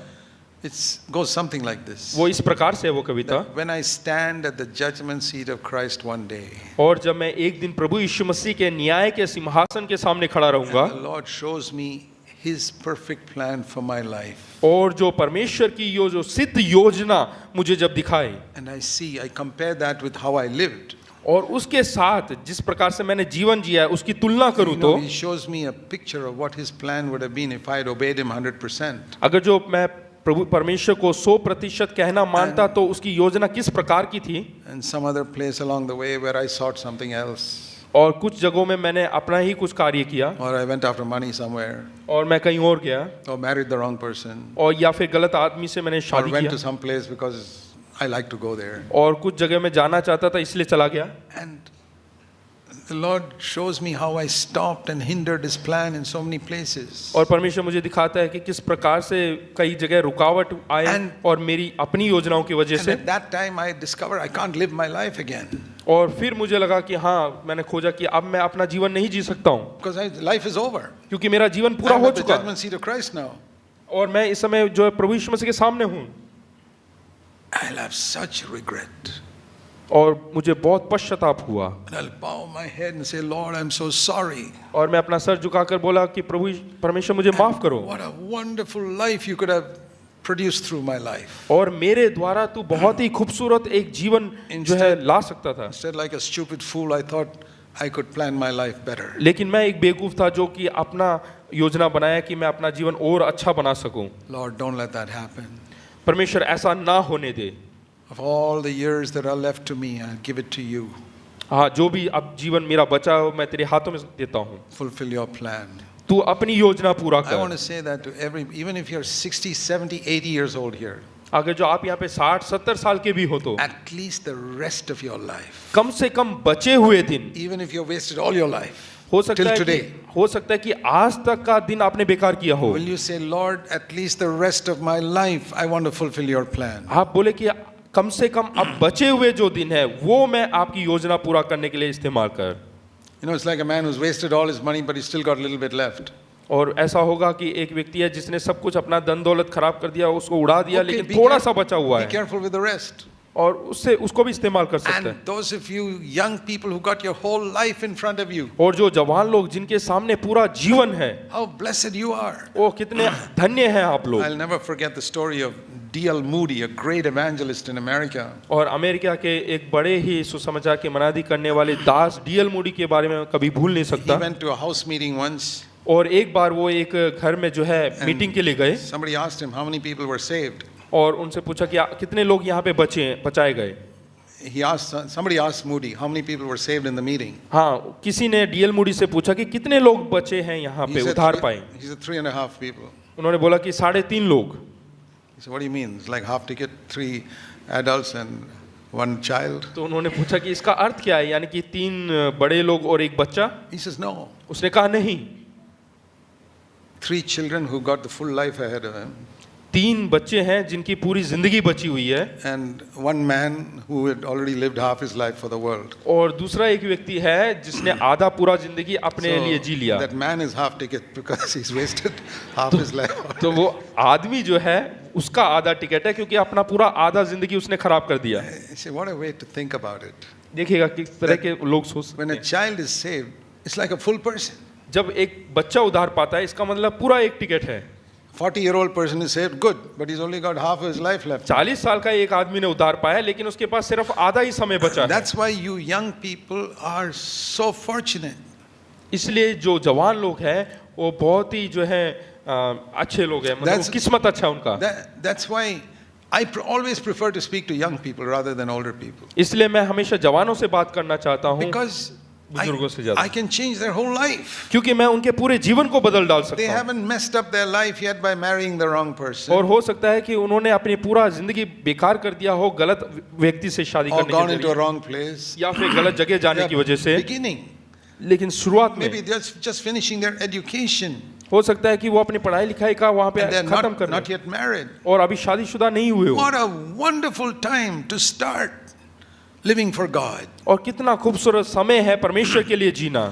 It goes something like this. वो इस प्रकार से है वो कविता, That when I stand at the judgment seat of Christ one day, और जब मैं एक दिन प्रभु यीशु मसीह के न्याय के सिंहासन के सामने खड़ा रहूंगा the Lord shows me His perfect plan for my life. और जो परमेश्वर की जो सिद्ध योजना मुझे जब दिखाए And I compare that with how I lived. और उसके साथ जिस प्रकार से मैंने जीवन जिया है उसकी तुलना करूं You तो know, He shows me a picture of what His plan would have been if I had obeyed Him 100%. अगर जो मैं प्रभु परमेश्वर को 100% कहना मानता तो उसकी योजना किस प्रकार की थी। And some other place along the way where I sought something else. और कुछ जगहों में मैंने अपना ही कुछ कार्य किया Or I went after money somewhere. और मैं कहीं और गया Or married the wrong person. और या फिर गलत आदमी से मैंने Or शादी went to किया some place because I like to go there. और कुछ जगह में जाना चाहता था इसलिए चला गया। And the Lord shows me how I stopped and hindered His plan in so many places. और परमेश्वर मुझे दिखाता है कि किस प्रकार से कई जगह रुकावट आए And- और मेरी अपनी योजनाओं की वजह And से। at that time I discovered I can't live my life again. और फिर मुझे लगा कि हाँ मैंने खोजा कि अब मैं अपना जीवन नहीं जी सकता हूँ Because life is over. क्योंकि मेरा जीवन पूरा I'm हो at the चुका है judgment seat of Christ now. और मैं इस समय जो है प्रभु यीशु मसीह के सामने हूँ I'll have such regret. और मुझे बहुत पश्चाताप हुआ And I'll bow my head and say, Lord, I'm so sorry. और मैं अपना सर झुकाकर बोला कि प्रभु परमेश्वर मुझे माफ करो What a wonderful life you could have produced through my life. और मेरे द्वारा तू बहुत ही खूबसूरत एक जीवन जो है ला सकता था। Instead, like a stupid fool, I thought I could plan my life better. लेकिन मैं एक बेवकूफ था जो कि अपना योजना बनाया कि मैं अपना जीवन और अच्छा बना सकूं। Lord, don't let that happen. परमेश्वर ऐसा ना होने दे। Of all the years that are left to me, I'll give it to you. हाँ जो भी अब जीवन मेरा बचा हो मैं तेरे हाथों में देता हूँ। Fulfill your plan. तू अपनी योजना पूरा I want कर। to say that to even if you're 60, 70, 80 years old here, अगर जो आप यहाँ पे 60-70 साल के भी हो तो at least the rest of your life, कम से कम बचे हुए दिन even if you've wasted all your life, हो सकता till है today, कि आज तक का दिन आपने बेकार किया हो। will you say, Lord, at least the rest of my life, I want to fulfill your plan. आप बोले कि कम से कम अब बचे हुए जो दिन है वो मैं आपकी योजना पूरा करने के लिए इस्तेमाल कर। You know, it's like a man who's wasted all his money, but he's still got a little bit left. और ऐसा होगा कि एक व्यक्ति है जिसने सब कुछ अपना धन दौलत खराब कर दिया उसको उड़ा दिया Okay, लेकिन be थोड़ा care- सा बचा हुआ Be है careful with the rest. और उससे उसको भी इस्तेमाल कर सकता है। And those of you young people who got your whole life in front of you, और जो जवान लोग जिनके सामने पूरा जीवन है how blessed you are. वो कितने धन्य हैं आप लोग। I'll never forget the story of D.L. Moody, a great evangelist in America. और अमेरिका के एक बड़े ही सुसमाचार के मनादी करने वाले दास डीएल मूडी के बारे में कभी भूल नहीं He सकता। went to a house meeting once. और एक बार वो एक घर में जो है मीटिंग के लिए गए Somebody asked him how many people were saved. और उनसे पूछा कि कितने लोग यहाँ पे बचाए गए। Somebody asked Moody how many people were saved in the meeting. हाँ किसी ने डीएल मूडी से पूछा कि कितने लोग बचे हैं यहाँ He पे said, उधार पाए। he said 3.5 people. उन्होंने बोला कि 3.5 लोग। He said, what do you mean? It's like half ticket, 3 adults and 1 child. तो उन्होंने पूछा कि इसका अर्थ क्या है यानी कि 3 बड़े लोग और एक बच्चा। He says, no. उसने कहा नहीं 3 children who got the full life ahead of him. 3 बच्चे हैं जिनकी पूरी जिंदगी बची हुई है And 1 man who had already lived half his life for the world. और दूसरा एक व्यक्ति है जिसने आधा पूरा जिंदगी अपने लिए जी लिया। That man is half ticket because he's wasted half his life. तो वो आदमी जो है उसका आधा टिकट है क्योंकि अपना पूरा आधा जिंदगी उसने खराब कर दिया। You say, what a way to think about it. देखिएगा किस तरह के लोग सोच सकते When a हैं। child is saved, it's like a full person. जब एक बच्चा उधार पाता है इसका मतलब पूरा एक टिकट है। 40-year-old person is saved, good, but he's only got half of his life left. 40 साल का एक आदमी ने उधार पाया लेकिन उसके पास सिर्फ आधा ही समय बचा है। That's why you young people are so fortunate. इसलिए जो जवान लोग हैं वो बहुत ही जो है अच्छे लोग हैं, मतलब That's- किस्मत अच्छा है उनका। That's why I always prefer to speak to young people rather than older people. इसलिए मैं हमेशा जवानों से बात करना चाहता हूँ Because बुजुर्गों से ज्यादा, I can change their whole life. क्योंकि मैं उनके पूरे जीवन को बदल डाल They सकता हूँ। haven't messed up their life yet by marrying the wrong और person हो सकता है कि उन्होंने अपनी पूरा जिंदगी बेकार कर दिया हो गलत व्यक्ति से शादी or करने gone के into a जरिए, wrong place. या फिर गलत जगह जाने की वजह से। Beginning, लेकिन शुरुआत maybe में just finishing their education हो सकता है कि वो अपनी पढ़ाई लिखाई का वहाँ पे and they're खत्म कर not लें yet married. और अभी शादीशुदा नहीं हुए हो। What a wonderful time to start living for God. और कितना खूबसूरत समय है परमेश्वर के लिए जीना।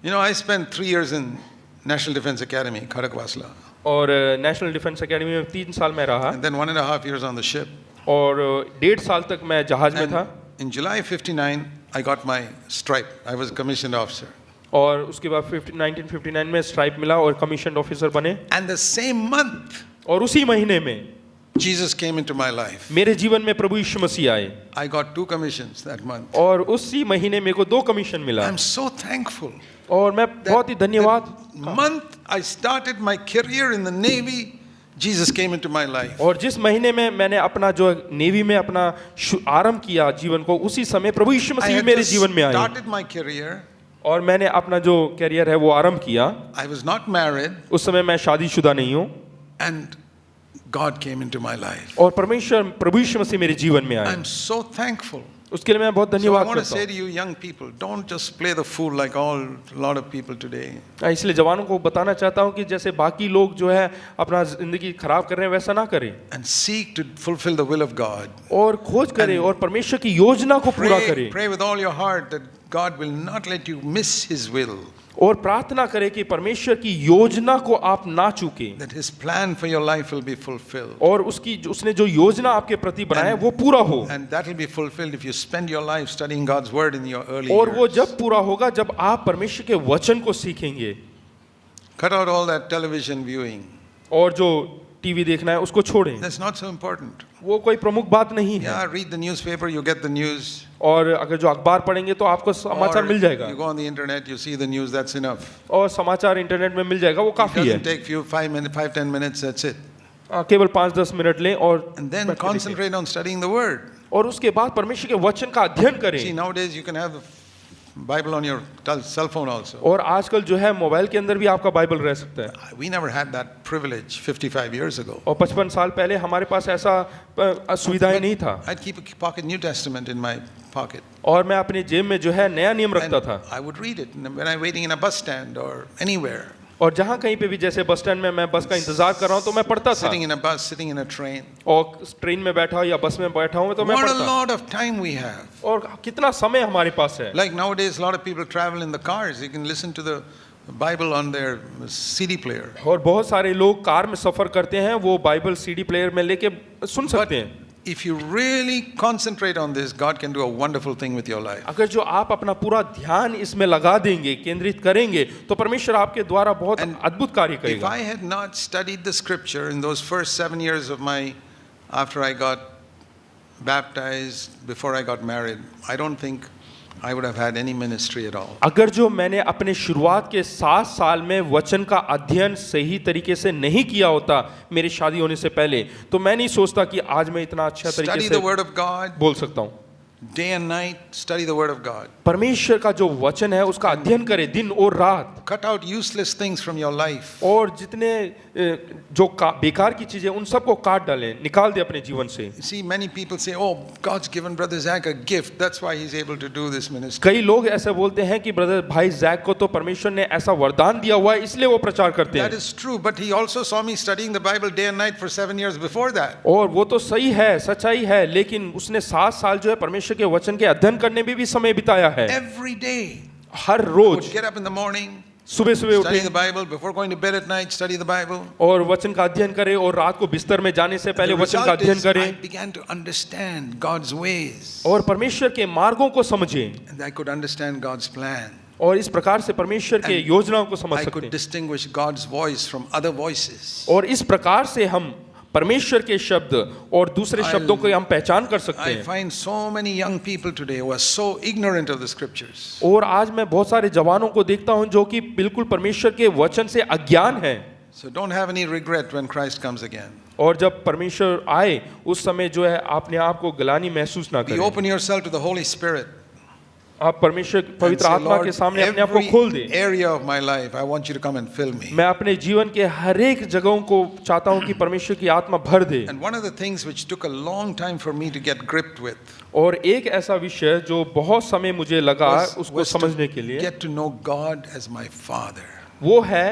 You know, I spent 3 years in National Defense Academy, Khadakwasla, और नेशनल डिफेंस एकेडमी में 3 साल में रहा and then 1.5 years on the ship. और 1.5 साल तक मैं जहाज में था। And in July 59, I got my stripe. I was a commissioned officer. और उसके बाद 1959 में स्ट्राइप मिला और कमीशन ऑफिसर बने। And the same month, और उसी महीने में Jesus came into my life. मेरे जीवन में प्रभु यीशु मसीह आए I got 2 commissions that month. और उसी महीने मेरे को 2 कमीशन मिला। I'm so thankful. और मैं बहुत ही धन्यवाद। That month I started my career in the Navy, Jesus came into my life. और जिस महीने में मैंने अपना जो नेवी में अपना आरंभ किया जीवन को, उसी समय प्रभु यीशु I मसीह had मेरे just जीवन में आए started my career. और मैंने अपना जो करियर है वो आरंभ किया। I was not married, उस समय मैं शादीशुदा नहीं हूँ and God came into my life. और परमेश्वर प्रभु यीशु मसीह मेरे जीवन में आए। I'm so thankful. उसके लिए मैं बहुत So I धन्यवाद want to करता say हूँ। to you, young people, don't just play the fool like a lot of people today. इसलिए जवानों को बताना चाहता हूँ कि जैसे बाकी लोग जो है अपना जिंदगी खराब कर रहे हैं वैसा ना करें, And seek to fulfill the will of God. और खोज करें और परमेश्वर की योजना को पूरा Pray, करें, pray with all your heart that God will not let you miss His will, और प्रार्थना करें कि परमेश्वर की योजना को आप ना चूकें, that His plan for your life will be fulfilled. और उसने जो योजना आपके प्रति बनाया है वो पूरा हो। And that will be fulfilled if you spend your life studying God's word in your early और वो years. जब पूरा होगा जब आप परमेश्वर के वचन को सीखेंगे। Cut out all that television viewing. और जो टीवी देखना है उसको छोड़ें, That's not so important. वो कोई प्रमुख बात नहीं है। Yeah, read the newspaper, you get the news. और अगर जो अखबार पढ़ेंगे तो आपको समाचार Or मिल जाएगा, you go on the internet, you see the news, that's enough. और समाचार इंटरनेट में मिल जाएगा, वो It काफी है। doesn't take you 5-10 minutes, that's it. केवल 5-10 मिनट लें और And then बैठ के देखें। concentrate on studying the word. और उसके बाद परमेश्वर के वचन का अध्ययन See, करें। nowadays you can have the Bible on your cell phone also. और आजकल जो है मोबाइल के अंदर भी आपका बाइबल रह सकता है। We never had that privilege 55 years ago. और 55 साल पहले हमारे पास ऐसा सुविधाएं नहीं था। I'd keep a pocket New Testament in my pocket. और मैं अपने जेब में जो है नया नियम रखता And था, I would read it when I'm waiting in a bus stand or anywhere. और जहाँ कहीं पे भी जैसे बस स्टैंड में मैं बस का इंतजार कर रहा हूँ तो मैं पढ़ता था, Sitting in a bus, sitting in a train. और ट्रेन में बैठा हूँ या बस में बैठा हूँ तो मैं What a पढ़ता। lot of time we have. और कितना समय हमारे पास है। Like nowadays, a lot of people travel in the cars. You can listen to the Bible on their CD player. और बहुत सारे लोग कार में सफर करते हैं, वो बाइबल सीडी प्लेयर में लेके सुन But सकते हैं। if you really concentrate on this, God can do a wonderful thing with your life. अगर जो आप अपना पूरा ध्यान इसमें लगा देंगे, केंद्रित करेंगे, तो परमेश्वर आपके द्वारा बहुत And अद्भुत कार्य If करेगा। I had not studied the scripture in those first 7 years of after I got baptized, before I got married, I don't think I would have had any ministry at all. अगर जो मैंने अपने शुरुआत के 7 साल में वचन का अध्ययन सही तरीके से नहीं किया होता मेरी शादी होने से पहले, तो मैं नहीं सोचता कि आज मैं इतना अच्छा तरीके Study से the word of God, बोल सकता हूँ। day and night, study the word of God. परमेश्वर का जो वचन है उसका अध्ययन करें दिन और रात, Cut out useless things from your life. और जितने जो बेकार की चीजें उन सबको काट डालें, निकाल दे अपने जीवन से। You see, many people say, oh, God's given Brother Zach a gift. That's why he's able to do this ministry. कई लोग ऐसे बोलते हैं कि ब्रदर भाई जैक को तो परमेश्वर ने ऐसा वरदान दिया हुआ है इसलिए वो प्रचार करते That हैं। is true, but he also saw me studying the Bible day and night for 7 years before that. और वो तो सही है, सच्चाई है, लेकिन उसने 7 साल जो है परमेश्वर के वचन के अध्ययन करने में भी समय बिताया है। Every day, her would rose get up in the morning, सुबह सुबह study उठे the Bible before going to bed at night, study the Bible. और वचन का अध्ययन करे, और रात को बिस्तर में जाने से पहले The वचन का result अध्ययन is I करे began to understand God's ways, और परमेश्वर के मार्गों को समझे, and I could understand God's plan. और इस प्रकार से परमेश्वर के योजनाओं को समझ I सकते could हैं। distinguish God's voice from other voices. और इस प्रकार से हम परमेश्वर के शब्द और दूसरे शब्दों को हम पहचान कर सकते I हैं। find so many young people today who are so ignorant of the scriptures. और आज मैं बहुत सारे जवानों को देखता हूं जो कि बिल्कुल परमेश्वर के वचन से अज्ञान हैं। So don't have any regret when Christ comes again. और जब परमेश्वर आए उस समय जो है अपने आप को ग्लानि महसूस ना Be करें। open yourself to the Holy Spirit. आप परमेश्वर And पवित्र say, आत्मा के Lord, सामने अपने आप को खोल every दें। area of my life, I want you to come and fill me. मैं अपने जीवन के हर एक जगहों को चाहता हूं कि परमेश्वर की आत्मा भर दे। And one of the things which took a long time for me to get gripped with और एक ऐसा विषय जो बहुत समय मुझे लगा उसको was समझने के to लिए, get to know God as my Father. वो है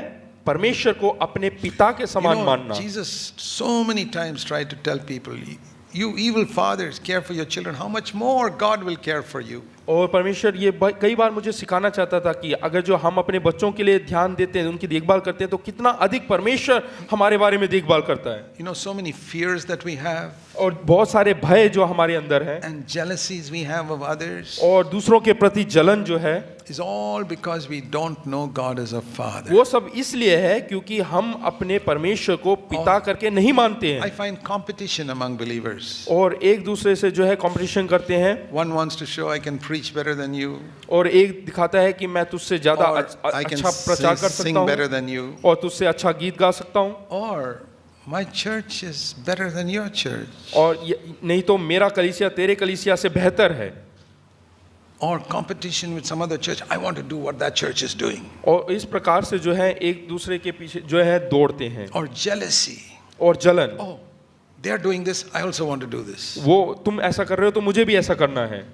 परमेश्वर को अपने पिता के You समान know, मानना। Jesus so many times tried to tell people, you evil fathers care for your children, how much more God will care for you. और परमेश्वर ये कई बार मुझे सिखाना चाहता था कि अगर जो हम अपने बच्चों के लिए ध्यान देते हैं, उनकी देखभाल करते हैं, तो कितना अधिक परमेश्वर हमारे बारे में देखभाल करता है। You know, so many fears that we have और बहुत सारे भय जो हमारे अंदर है and jealousies we have of others और दूसरों के प्रति जलन जो है, is all because we don't know God as a Father. वो सब इसलिए है क्योंकि हम अपने परमेश्वर को पिता करके नहीं मानते I हैं find competition among believers. और एक दूसरे से जो है कंपटीशन करते हैं। One wants to show I can preach better than you, और एक दिखाता है कि मैं तुझसे ज्यादा or I can अच्छा प्रचार कर sing सकता better हूँ than you, और तुझसे अच्छा गीत गा सकता हूँ, or my church is better than your church, और नहीं तो मेरा कलीसिया तेरे कलीसिया से बेहतर है। or competition with some other church. I want to do what that church is doing, और इस प्रकार से जो है एक दूसरे के पीछे जो है दौड़ते हैं। or jealousy. और जलन, Oh, they are doing this, I also want to do this. वो तुम ऐसा कर रहे हो तो मुझे भी ऐसा करना है।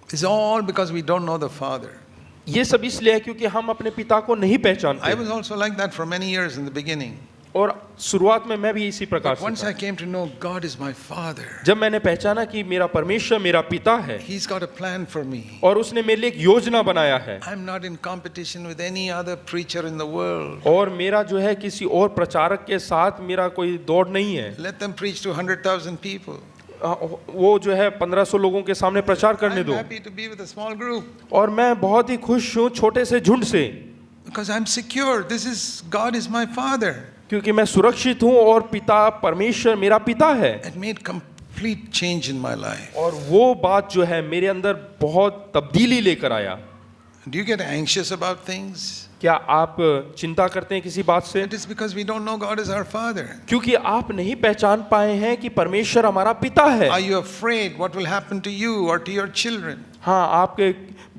It's all because we don't know the Father. ये सब इसलिए है क्योंकि हम अपने पिता को नहीं पहचानते। I was also like that for many years in the beginning. और शुरुआत में मैं भी इसी प्रकार But से once था। I came to know God is my Father, जब मैंने पहचाना कि मेरा परमेश्वर मेरा पिता है He's got a plan for me. और उसने मेरे लिए एक योजना बनाया है, I'm not in competition with any other preacher in the world. और मेरा जो है किसी और प्रचारक के साथ मेरा कोई दौड़ नहीं है। Let them preach to 100,000 people. वो जो है 1500 लोगों के सामने प्रचार करने I'm दो, happy to be with a small group और मैं बहुत ही खुश हूँ छोटे से झुंड से, because I'm secure. This is God is my Father. क्योंकि मैं सुरक्षित हूँ और पिता परमेश्वर मेरा पिता है। It made complete change in my life. और वो बात जो है मेरे अंदर बहुत तब्दीली लेकर आया। Do you get anxious about things? क्या आप चिंता करते हैं किसी बात से? It is because we don't know God is our Father. क्योंकि आप नहीं पहचान पाए हैं कि परमेश्वर हमारा पिता है। Are you afraid what will happen to you or to your children? हाँ, आपके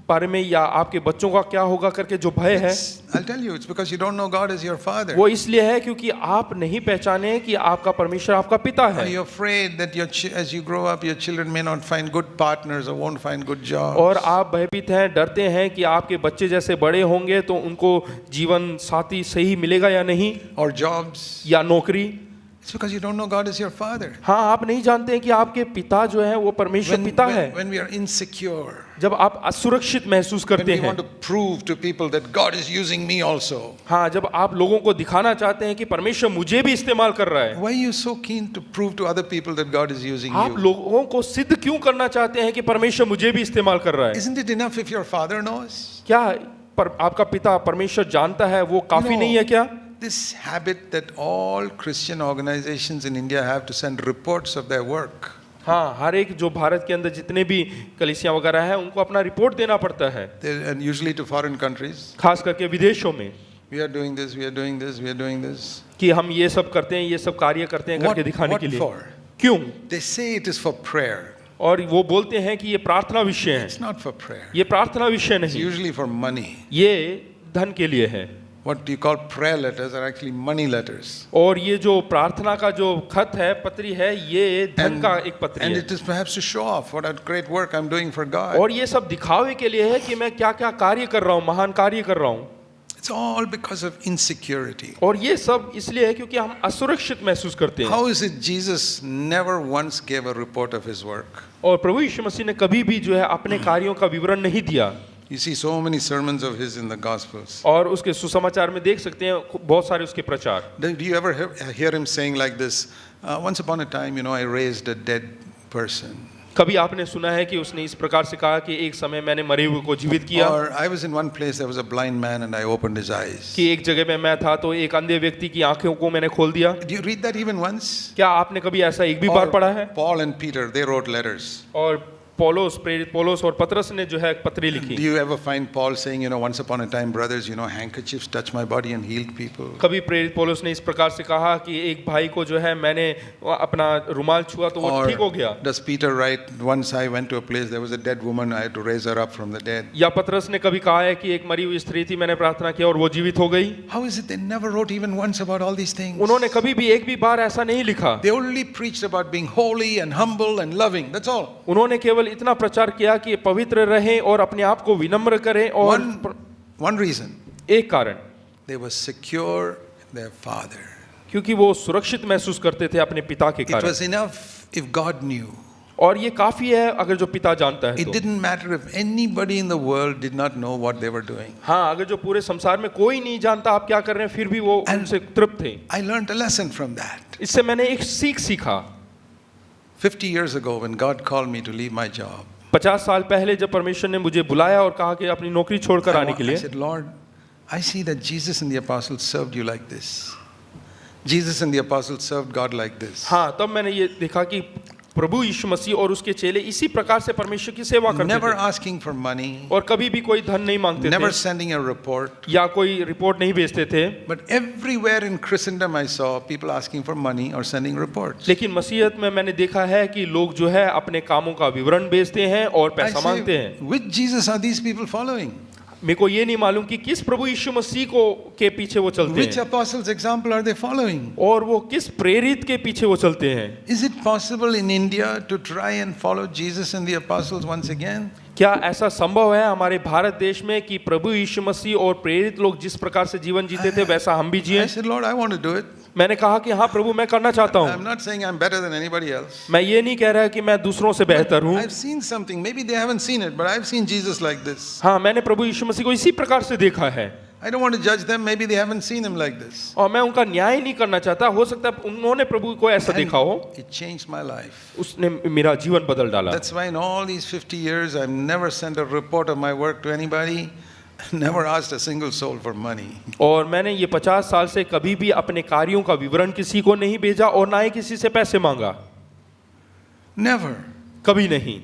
बारे में या आपके बच्चों का क्या होगा करके जो भय है, I'll tell you, it's because you don't know God as your Father. वो इसलिए है क्योंकि आप नहीं पहचाने कि आपका परमेश्वर आपका पिता Are है। you afraid that as you grow up, your children may not find good partners or won't find good jobs? और आप भयभीत हैं, डरते हैं कि आपके बच्चे जैसे बड़े होंगे तो उनको जीवन साथी सही मिलेगा या नहीं, Or jobs? या नौकरी। It's because you don't know God as your Father. हाँ, आप नहीं जानते हैं कि आपके पिता जो है वो परमेश्वर पिता है। When we are insecure, जब आप असुरक्षित महसूस when करते we हैं, want to prove to people that God is using me also, हाँ, जब आप लोगों को दिखाना चाहते हैं कि परमेश्वर मुझे भी इस्तेमाल कर रहा है, why are you so keen to prove to other people that God is using आप you? लोगों को सिद्ध क्यों करना चाहते हैं कि परमेश्वर मुझे भी इस्तेमाल कर रहा है? Isn't it enough if your father knows? क्या पर आपका पिता परमेश्वर जानता है वो काफी No. नहीं है क्या? This habit that all Christian organizations in India have to send reports of their work. हाँ, हर एक जो भारत के अंदर जितने भी कलीसियां वगैरह हैं उनको अपना रिपोर्ट देना पड़ता है, And usually to foreign countries. खास करके विदेशों में, We are doing this, we are doing this, we are doing this. कि हम ये सब करते हैं, ये सब कार्य करते हैं करके दिखाने What के लिए। for? क्यों? They say it is for prayer. और वो बोलते हैं कि ये प्रार्थना विषय है। It's not for prayer. ये प्रार्थना विषय It's नहीं, usually for money. ये धन के लिए है। What you call prayer letters are actually money letters. और ये जो प्रार्थना का जो खत है, पत्री है, ये धन का एक पत्री And है। it is perhaps to show off what a great work I'm doing for God. और ये सब दिखावे के लिए है कि मैं क्या क्या कार्य कर रहा हूँ, महान कार्य कर रहा हूँ। It's all because of insecurity. और ये सब इसलिए है क्योंकि हम असुरक्षित महसूस करते हैं। How is it Jesus never once gave a report of his work? और प्रभु यीशु मसीह ने कभी भी जो है अपने कार्यों का विवरण नहीं दिया। You see so many sermons of his in the Gospels. और उसके सुसमाचार में देख सकते हैं बहुत सारे उसके प्रचार। Do you ever hear him saying like this? Once upon a time, I raised a dead person. कभी आपने सुना है कि उसने इस प्रकार से कहा कि एक समय मैंने मरे हुए को जीवित किया, Or I was in one place, there was a blind man and I opened his eyes. कि एक जगह में मैं था तो एक अंधे व्यक्ति की आंखों को मैंने खोल दिया। Do you read that even once? क्या आपने कभी ऐसा एक भी बार Or पढ़ा है? Paul and Peter, they wrote letters. और पौलुस, प्रेरित पौलुस और पतरस ने जो है एक पत्री Do लिखी। you ever find Paul saying, once upon a time, brothers, handkerchiefs touched my body and healed people? कभी प्रेरित पौलुस ने इस प्रकार से कहा कि एक भाई को जो है मैंने अपना रुमाल छुआ तो वो ठीक हो गया? Does Peter write, once I went to a place, there was a dead woman, I had to raise her up from the dead? या पतरस ने कभी कहा है कि एक मरी हुई स्त्री थी, मैंने प्रार्थना किया और वो जीवित हो गई? How is it they never wrote even once about all these things? उन्होंने कभी भी एक भी बार ऐसा नहीं लिखा। They only preached about being holy and humble and loving. That's all. उन्होंने केवल इतना प्रचार किया कि पवित्र रहें और अपने आप को विनम्र करें। और One reason. एक कारण, They were secure in their Father. क्योंकि वो सुरक्षित महसूस करते थे अपने पिता के It कारण। was enough if God knew. और ये काफी है अगर जो पिता जानता है It तो। didn't matter if anybody in the world did not know what they were doing. हाँ, अगर जो पूरे संसार में कोई नहीं जानता आप क्या कर रहे हैं, फिर भी वो उनसे तृप्त थे। I learned a lesson from that. इससे मैंने एक सीख सीखा। 50 years ago when God called me to leave my job. 50 साल पहले जब परमेश्वर ने मुझे बुलाया और कहा कि अपनी नौकरी छोड़कर आने के I लिए, said, Lord, I see that Jesus and the apostles served you like this. Jesus and the apostles served God like this. हाँ, तब मैंने ये देखा कि प्रभु यीशु मसीह और उसके चेले इसी प्रकार से परमेश्वर की सेवा करते Never थे asking for money, और कभी भी कोई धन नहीं मांगते never थे sending a report. या कोई रिपोर्ट नहीं भेजते थे। But everywhere in Christendom I saw people asking for money or sending reports. लेकिन मसीहत में मैंने देखा है कि लोग जो है अपने कामों का विवरण भेजते हैं और I पैसा मांगते say, हैं। which Jesus are these people following? मेरे को ये नहीं मालूम कि किस प्रभु यीशु मसीह को के पीछे वो चलते Which हैं apostles' example are they following? और वो किस प्रेरित के पीछे वो चलते हैं। Is it possible in India to try and follow Jesus and the apostles once again? क्या ऐसा संभव है हमारे भारत देश में कि प्रभु यीशु मसीह और प्रेरित लोग जिस प्रकार से जीवन जीते थे वैसा हम भी I जिए? said, Lord, I want to do it. मैंने कहा कि हाँ प्रभु, मैं करना चाहता I'm हूँ। not saying I'm better than anybody else. मैं ये नहीं कह रहा कि मैं दूसरों से बेहतर हूँ। I've seen something. Maybe they haven't seen it, but I've seen Jesus like this. हाँ, मैंने प्रभु यीशु मसीह को इसी प्रकार से देखा है I don't want to judge them. Maybe they haven't seen him like this. और मैं उनका न्याय नहीं करना चाहता। हो सकता है उन्होंने प्रभु को ऐसा देखा हो, And it changed my life. उसने मेरा जीवन बदल डाला। That's why in all these 50 years, I've never sent a report of my work to anybody. Never asked a single soul for money. और मैंने ये 50 साल से कभी भी अपने कार्यों का विवरण किसी को नहीं भेजा और ना ही किसी से पैसे मांगा, Never. कभी नहीं।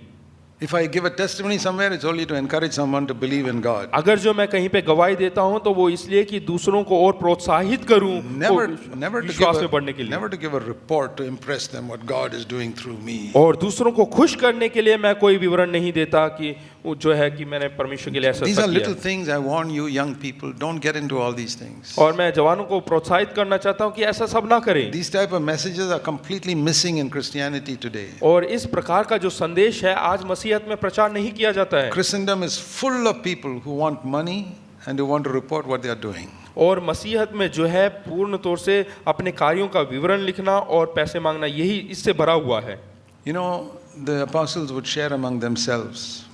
If I give a testimony somewhere, it's only to encourage someone to believe in God. अगर जो मैं कहीं पे गवाही देता हूँ तो वो इसलिए कि दूसरों को और प्रोत्साहित करूँ Never विश्वास में बढ़ने के लिए, never to give a report to impress them what God is doing through me. और दूसरों को खुश करने के लिए मैं कोई विवरण नहीं देता कि वो जो है कि मैंने परमेश्वर के लिए ऐसा These are किया। little things I warn you, young people. Don't get into all these things. और मैं जवानों को प्रोत्साहित करना चाहता हूँ कि ऐसा सब ना करें। These type of messages are completely missing in Christianity today. और इस प्रकार का जो संदेश है आज मसीहत में प्रचार नहीं किया जाता है। Christendom is full of people who want money and who want to report what they are doing. और मसीहत में जो है पूर्ण तौर से अपने कार्यों का विवरण लिखना और पैसे मांगना, यही इससे भरा हुआ है। You know, the apostles would share among themselves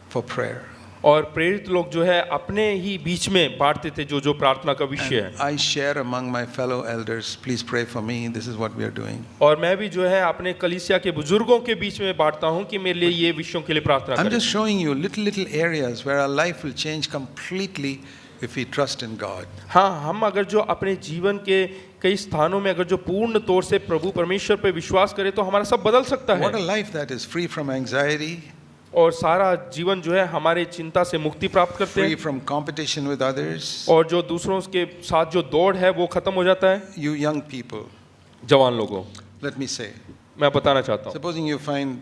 for prayer. और प्रेरित लोग जो है अपने ही बीच में बांटते थे जो जो प्रार्थना का विषय है। And I share among my fellow elders, please pray for me, this is what we are doing. और मैं भी जो है अपने कलीसिया के बुजुर्गों के बीच में बांटता हूँ कि मेरे लिए ये विषयों के लिए प्रार्थना I'm करें। just showing you little areas where our life will change completely if we trust in God. हाँ, हम अगर जो अपने जीवन के कई स्थानों में अगर जो पूर्ण तौर से प्रभु परमेश्वर पे विश्वास करें तो हमारा सब बदल सकता What a है life that is, free from anxiety, और सारा जीवन जो है हमारे चिंता से मुक्ति प्राप्त करते free हैं from competition with others. और जो दूसरों के साथ जो दौड़ है वो खत्म हो जाता है। You young people, जवान लोगों, let me say, मैं बताना चाहता हूँ, supposing you find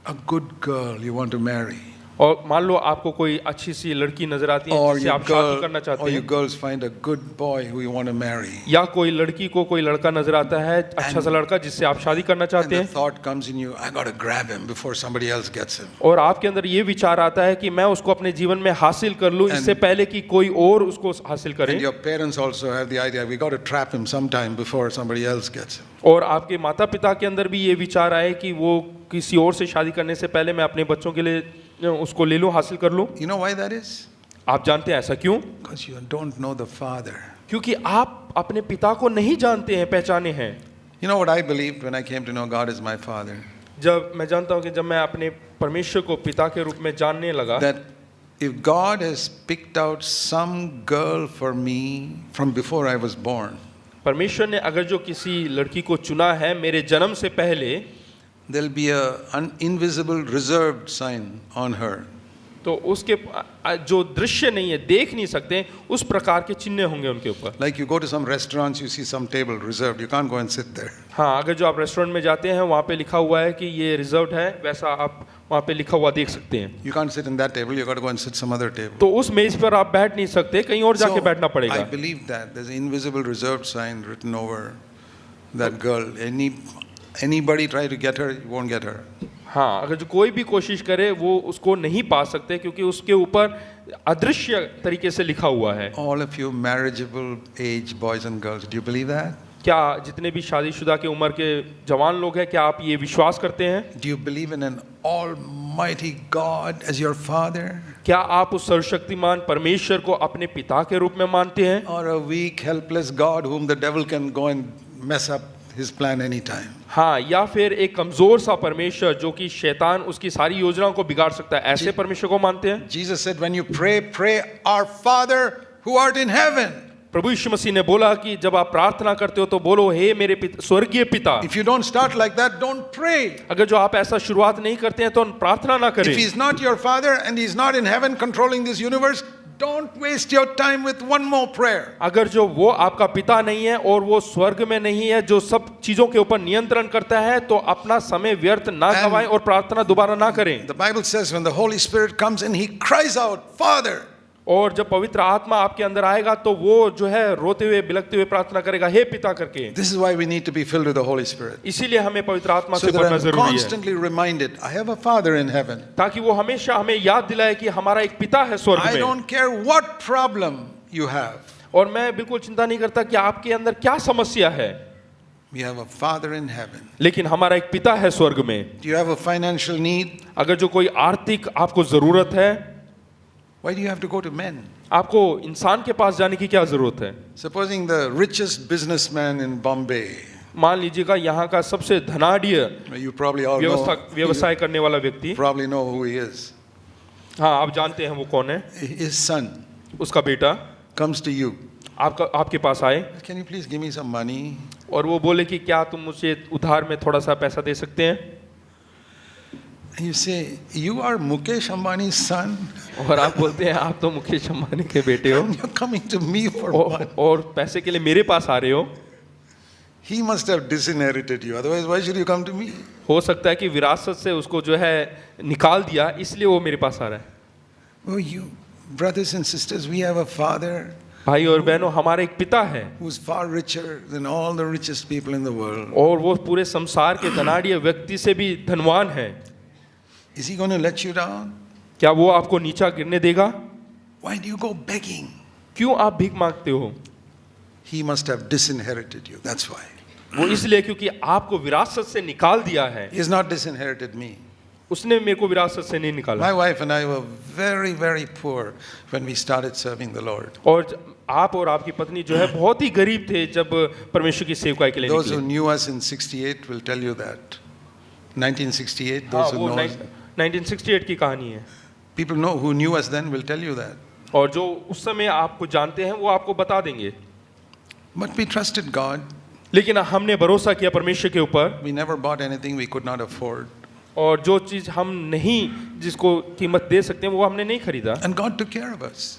a good girl you want to marry, और मान लो आपको कोई अच्छी सी लड़की नजर आती है or जिससे you आप शादी करना चाहते you हैं, girls find a good boy who you want to marry, या कोई लड़की को कोई लड़का नजर आता है अच्छा सा लड़का जिससे आप शादी करना and चाहते the हैं, thought comes in you, I got to grab him before somebody else gets him. और आपके अंदर ये विचार आता है कि मैं उसको अपने जीवन में हासिल कर लूं इससे पहले कि कोई और उसको हासिल करे। And your parents also have the idea, we got to trap him sometime before somebody else gets him. और आपके माता पिता के अंदर भी ये विचार आए कि वो किसी और से शादी करने से पहले मैं अपने बच्चों के लिए उसको ले लूं, हासिल कर लूं। You know why that is? आप जानते हैं ऐसा क्यों? Because you don't know the Father. क्योंकि आप अपने पिता को नहीं जानते हैं, पहचाने हैं। You know what I believed when I came to know God as my Father? जब मैं जानता हूँ कि जब मैं अपने परमेश्वर को पिता के रूप में जानने लगा, that if God has picked out some girl for me from before I was born, परमेश्वर ने अगर जो किसी लड़की को चुना है मेरे जन्म से पहले, there'll be an invisible reserved sign on her. तो उसके जो दृश्य नहीं है, देख नहीं सकते, उस प्रकार के चिन्ह होंगे उनके ऊपर। Like you go to some restaurants, you see some table reserved, you can't go and sit there. हाँ, अगर जो आप रेस्टोरेंट में जाते हैं वहाँ पे लिखा हुआ है कि ये रिजर्व्ड है, वैसा आप वहाँ पे लिखा हुआ देख सकते हैं। You can't sit in that table, you got to go and sit some other table. तो उस मेज पर आप बैठ नहीं सकते, कहीं और जाके बैठना I पड़ेगा। believe that there's an invisible reserved sign written over that girl. Anybody try to get her, you won't get her. हाँ, अगर जो कोई भी कोशिश करे वो उसको नहीं पा सकते, क्योंकि उसके ऊपर अदृश्य तरीके से लिखा हुआ है। All of you marriageable age boys and girls, do you believe that? क्या जितने भी शादीशुदा के उम्र के जवान लोग हैं, क्या आप ये विश्वास करते हैं? Do you believe in an almighty God as your father? क्या आप उस सर्वशक्तिमान परमेश्वर को अपने पिता के रूप में मानते हैं? Or a weak, helpless God whom the devil can go and mess up his plan anytime? हाँ, या फिर एक कमजोर सा परमेश्वर जो कि शैतान उसकी सारी योजनाओं को बिगाड़ सकता है, ऐसे परमेश्वर को मानते हैं? Jesus said, when you pray, pray our Father who art in heaven. प्रभु यीशु मसीह ने बोला कि जब आप प्रार्थना करते हो तो बोलो, हे मेरे स्वर्गीय पिता। If you don't start like that, don't pray. अगर जो आप ऐसा शुरुआत नहीं करते हैं तो प्रार्थना ना करें। If he's not your father and he's not in heaven controlling this universe, don't waste your time with one more prayer. अगर जो वो आपका पिता नहीं है और वो स्वर्ग में नहीं है जो सब चीजों के ऊपर नियंत्रण करता है, तो अपना समय व्यर्थ ना गवाएं और प्रार्थना दोबारा ना करें। The Bible says when the Holy Spirit comes in, he cries out, Father. और जब पवित्र आत्मा आपके अंदर आएगा तो वो जो है रोते हुए बिलखते हुए प्रार्थना करेगा, हे पिता करके। This is why we need to be filled with the Holy Spirit. इसीलिए हमें पवित्र आत्मा So से that भरना I'm जरूरी है, constantly reminded, I have a Father in heaven. ताकि वो हमेशा हमें याद दिलाए कि हमारा एक पिता है स्वर्ग I में। don't care what problem you have. और मैं बिल्कुल चिंता नहीं करता कि आपके अंदर क्या समस्या है, We have a Father in heaven. लेकिन हमारा एक पिता है स्वर्ग में। Do you have a financial need? अगर जो कोई आर्थिक आपको जरूरत है, Why do you have to go to men? आपको इंसान के पास जाने की क्या जरूरत है? Supposing the richest businessman in Bombay, मान लीजिएगा यहाँ का सबसे धनाढ्य you probably all know, व्यवसाय करने वाला व्यक्ति, probably know who he is. हाँ आप जानते हैं वो कौन है, His son उसका बेटा comes to you. आपके पास आए Can you please give me some money? और वो बोले कि क्या तुम मुझे उधार में थोड़ा सा पैसा दे सकते हैं? And you say, you are Mukesh Ambani's son? और आप बोलते हैं आप तो मुकेश अंबानी के बेटे हो And you're coming to me for what? और पैसे के लिए मेरे पास आ रहे हो। He must have disinherited you. Otherwise, why should you come to me? हो सकता है कि विरासत से उसको जो है निकाल दिया, इसलिए वो मेरे पास आ रहा है। Oh, you brothers and sisters, we have a Father भाई और बहनों, हमारा एक पिता है who's far richer than all the richest people in the world. और वो पूरे संसार के धनाढ्य व्यक्ति से भी धनवान है। Is he going to let you down? क्या वो आपको नीचा गिरने देगा? Why do you go begging? क्यों आप भीख मांगते हो? He must have disinherited you. That's why. वो इसलिए क्योंकि आपको विरासत से निकाल दिया है। He has not disinherited me. उसने मेरे को विरासत से नहीं निकाला। My wife and I were very, very poor when we started serving the Lord. और आप और आपकी पत्नी जो है बहुत ही गरीब थे जब परमेश्वर की सेवकाई के लिए Those who निकले। knew us in 68 will tell you that. 1968, हाँ, those who वो know us. 1968 की कहानी है। People know who knew us then will tell you that. और जो उस समय आपको जानते हैं वो आपको बता देंगे। But we trusted God. लेकिन हमने भरोसा किया परमेश्वर के ऊपर, We never bought anything we could not afford. और जो चीज हम नहीं जिसको कीमत दे सकते हैं वो हमने नहीं खरीदा, And God took care of us.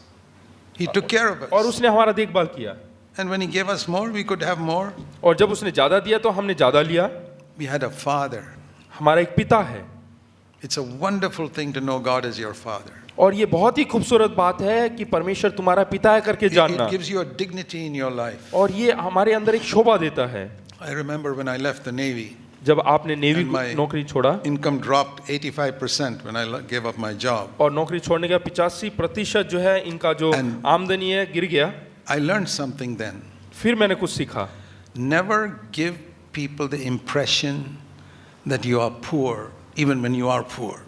He took care of और us. उसने हमारा देखभाल किया। And when He gave us more, we could have more. और जब उसने ज्यादा दिया तो हमने ज्यादा लिया। We had a Father. हमारा एक पिता है, It's a wonderful thing to know God as your Father. और ये बहुत ही खूबसूरत बात है कि परमेश्वर तुम्हारा पिता है करके जानना, It gives you a dignity in your life. और ये हमारे अंदर एक शोभा देता है। I remember when I left the Navy, जब आपने नेवी And my- नौकरी छोड़ा income dropped 85% when I gave up my job. और नौकरी छोड़ने का 85% जो है इनका जो And- आमदनी है गिर गया। I learned something then. फिर मैंने कुछ सीखा, Never give people the impression that you are poor, even when you are poor.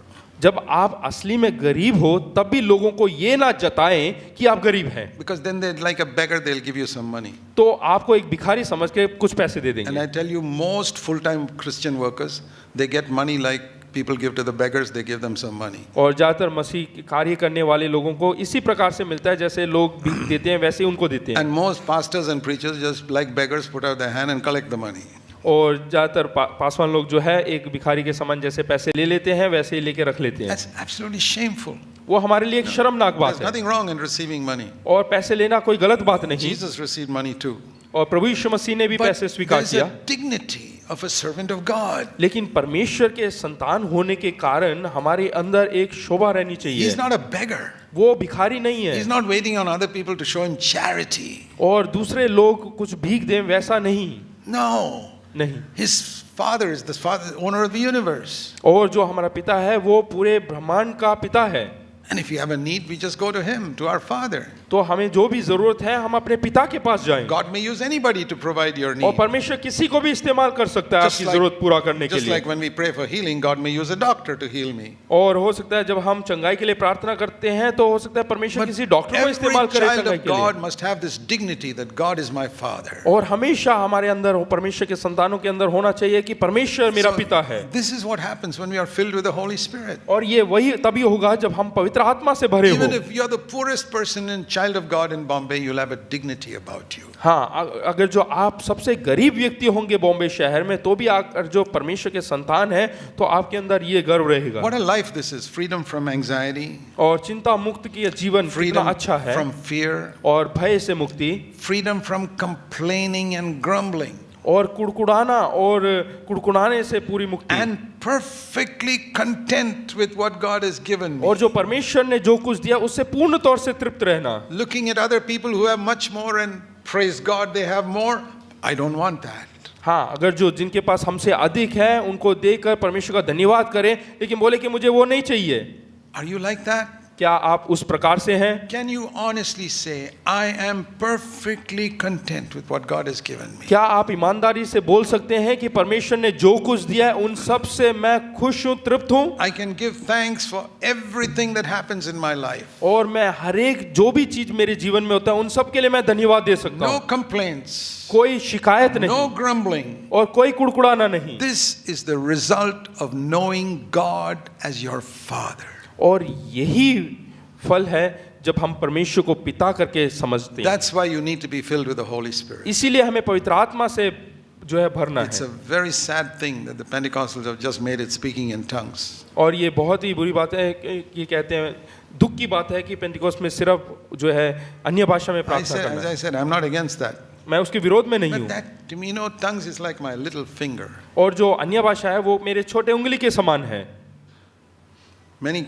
जब आप असली में गरीब हो तब भी लोगों को ये ना जताएं कि आप गरीब हैं, because then they're like a beggar, they'll give you some money. तो आपको एक भिखारी समझ के कुछ पैसे दे And देंगे। I tell you, most full-time Christian workers, they get money like people give to the beggars, they give them some money. और ज्यादातर मसीह कार्य करने वाले लोगों को इसी प्रकार से मिलता है, जैसे लोग भीख देते हैं वैसे ही उनको देते हैं। And most pastors and preachers, just like beggars, put out their hand and collect the money. और ज्यादातर पासवान लोग जो है एक भिखारी के समान जैसे पैसे ले लेते हैं वैसे ही लेके रख लेते हैं। That's absolutely shameful. वो हमारे लिए एक शर्मनाक बात There's है। nothing wrong in receiving money. और पैसे लेना कोई गलत बात नहीं, Jesus received money too. और प्रभु यीशु मसीह ने भी But पैसे स्वीकार there's किया। a dignity of a servant of God. लेकिन परमेश्वर के संतान होने के कारण हमारे अंदर एक शोभा रहनी चाहिए। He's not a beggar. वो भिखारी नहीं है He's not waiting on other people to show him charity. और दूसरे लोग कुछ भीख दें वैसा नहीं, No. नहीं। His father is the father, owner of the universe. और जो हमारा पिता है वो पूरे ब्रह्मांड का पिता है। And if you have a need, we just go to him, to our Father. तो हमें जो भी जरूरत है हम अपने पिता के पास जाएं। God may use anybody to provide your और need. परमेश्वर किसी को भी इस्तेमाल कर सकता है Just आपकी like- जरूरत पूरा करने के Just लिए। like when we pray for healing, God may use a doctor to heal me. और हो सकता है जब हम चंगाई के लिए प्रार्थना करते हैं तो हो सकता है परमेश्वर But किसी डॉक्टर को every इस्तेमाल करे child चंगाई of के लिए। God must have this dignity that God is my Father. और हमेशा हमारे अंदर हो, परमेश्वर के संतानों के अंदर होना चाहिए कि परमेश्वर मेरा So, पिता है। this is what happens when we are filled with the Holy Spirit. और ये वही तभी होगा जब हम पवित्र आत्मा से भरे Even हो। if you're the poorest person and child of God in Bombay, you'll have a dignity about you. हाँ, अगर जो आप सबसे गरीब व्यक्ति होंगे बॉम्बे शहर में तो भी अगर जो परमेश्वर के संतान है तो आपके अंदर ये गर्व रहेगा। What a life this is. Freedom from anxiety, और चिंता मुक्त की जीवन कितना freedom अच्छा है, from fear, और भय से मुक्ति, freedom from complaining and grumbling, और कुड़कुड़ाना और कुड़कुड़ाने से पूरी मुक्ति, and perfectly content with what God has given me. और जो परमेश्वर ने जो कुछ दिया उससे पूर्ण तौर से तृप्त रहना। Looking at other people who have much more and praise God they have more, I don't want that. हाँ, अगर जो जिनके पास हमसे अधिक है उनको देखकर परमेश्वर का धन्यवाद करें, लेकिन बोले कि मुझे वो नहीं चाहिए। Are you like that? क्या आप उस प्रकार से हैं? Can you honestly say, I am perfectly content with what God has given me? क्या आप ईमानदारी से बोल सकते हैं कि परमेश्वर ने जो कुछ दिया है उन सब से मैं खुश हूँ, तृप्त हूँ? I can give thanks for everything that happens in my life. और मैं हर एक जो भी चीज मेरे जीवन में होता है उन सब के लिए मैं धन्यवाद दे सकता No हूँ। complaints, कोई शिकायत no नहीं grumbling. और कोई कुड़कुड़ाना नहीं। This is the result of knowing God as your Father. और यही फल है जब हम परमेश्वर को पिता करके समझते हैं। That's why you need to be filled with the Holy Spirit. इसीलिए हमें पवित्र आत्मा से जो है भरना It's है। a very sad thing that the Pentecostals have just made it speaking in tongues. और ये बहुत ही बुरी बात है कि ये कहते हैं, दुख की बात है कि पेंटिकोस्ट में सिर्फ जो है अन्य भाषा में प्रार्थना As करना I है। said, I'm not against that. मैं उसके विरोध में नहीं But हूँ। that, to me, you know, tongues is like my little finger. और जो अन्य भाषा है वो मेरे छोटे उंगली के समान है। Many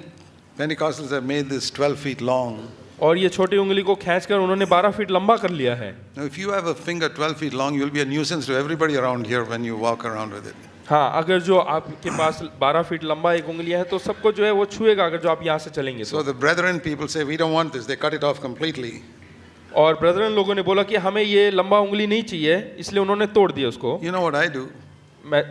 Pentecostals have made this 12 feet long. और ये छोटी उंगली को खींचकर उन्होंने 12 फीट लंबा कर लिया है। Now, if you have a finger 12 feet long, you'll be a nuisance to everybody around here when you walk around with it. हाँ, अगर जो आपके पास 12 फीट लंबा एक उंगलियां है तो सबको जो है वो छुएगा अगर जो आप यहाँ से चलेंगे So तो। the brethren people say, we don't want this. They cut it off completely. और ब्रदरन लोगों ने बोला कि हमें ये लंबा उंगली नहीं चाहिए, इसलिए उन्होंने तोड़ दिया उसको। You know what I do?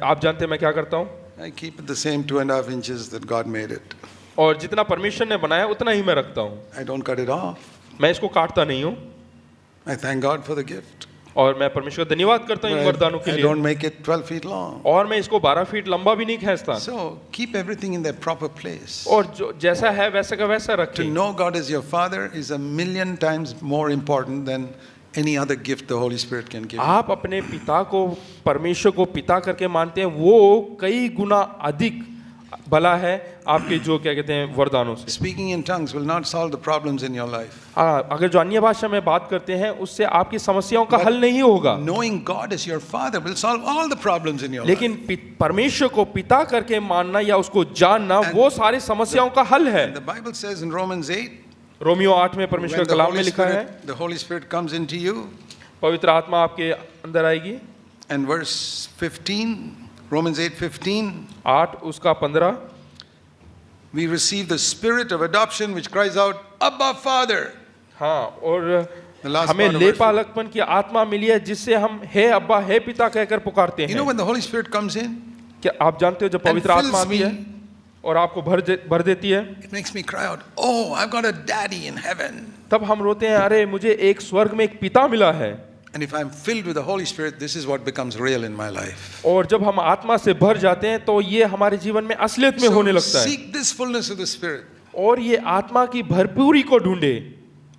आप जानते हैं मैं क्या करता हूँ? I keep it the same 2.5 inches that God made it. और जितना परमेश्वर ने बनाया उतना ही मैं रखता हूँ, I don't cut it off. मैं इसको काटता नहीं हूँ। I thank God for the gift. और मैं परमेश्वर का धन्यवाद करता हूँ इन वरदानों के I लिए। don't make it 12 feet long. और मैं इसको 12 फीट लंबा भी नहीं खींचता। So keep everything in their proper place. और जो जैसा है वैसा का वैसा To रखें। know God as your Father is a million times more important than any other gift the Holy Spirit can give you. आप अपने पिता को परमेश्वर को पिता करके मानते हैं, वो कई गुना अधिक भला है आपके जो क्या कहते हैं वरदानों से। Speaking in tongues will not solve the problems in your life. अगर जो अन्य भाषा में बात करते हैं उससे आपकी समस्याओं का हल नहीं होगा, Knowing God as your Father will solve all the problems in your life. लेकिन परमेश्वर को पिता करके मानना या उसको जानना वो सारी समस्याओं का हल है। The Bible says in Romans 8, Romeo 8 में परमेश्वर when के कलाम में लिखा है, the Holy Spirit comes into you, पवित्र आत्मा आपके अंदर आएगी। and verse 15, Romans 8:15, 8 उसका 15, we receive the spirit of adoption which cries out, Abba Father. हाँ, और The last हमें part of ले verse- पालकपन की आत्मा मिली है जिससे हम हे अब्बा हे पिता कहकर पुकारते You know हैं। when the Holy Spirit comes in क्या आप जानते हो जब and पवित्र आत्मा fills आती है me, और आपको भर देती है, it makes me cry out, oh, I've got a daddy in heaven. तब हम रोते हैं, अरे मुझे एक स्वर्ग में एक पिता मिला है। And if I'm filled with the Holy Spirit, this is what becomes real in my life. और जब हम आत्मा से भर जाते हैं तो ये हमारे जीवन में असलियत में होने So लगता है। seek this fullness of the Spirit, और ये आत्मा की भरपूरी को ढूंढे,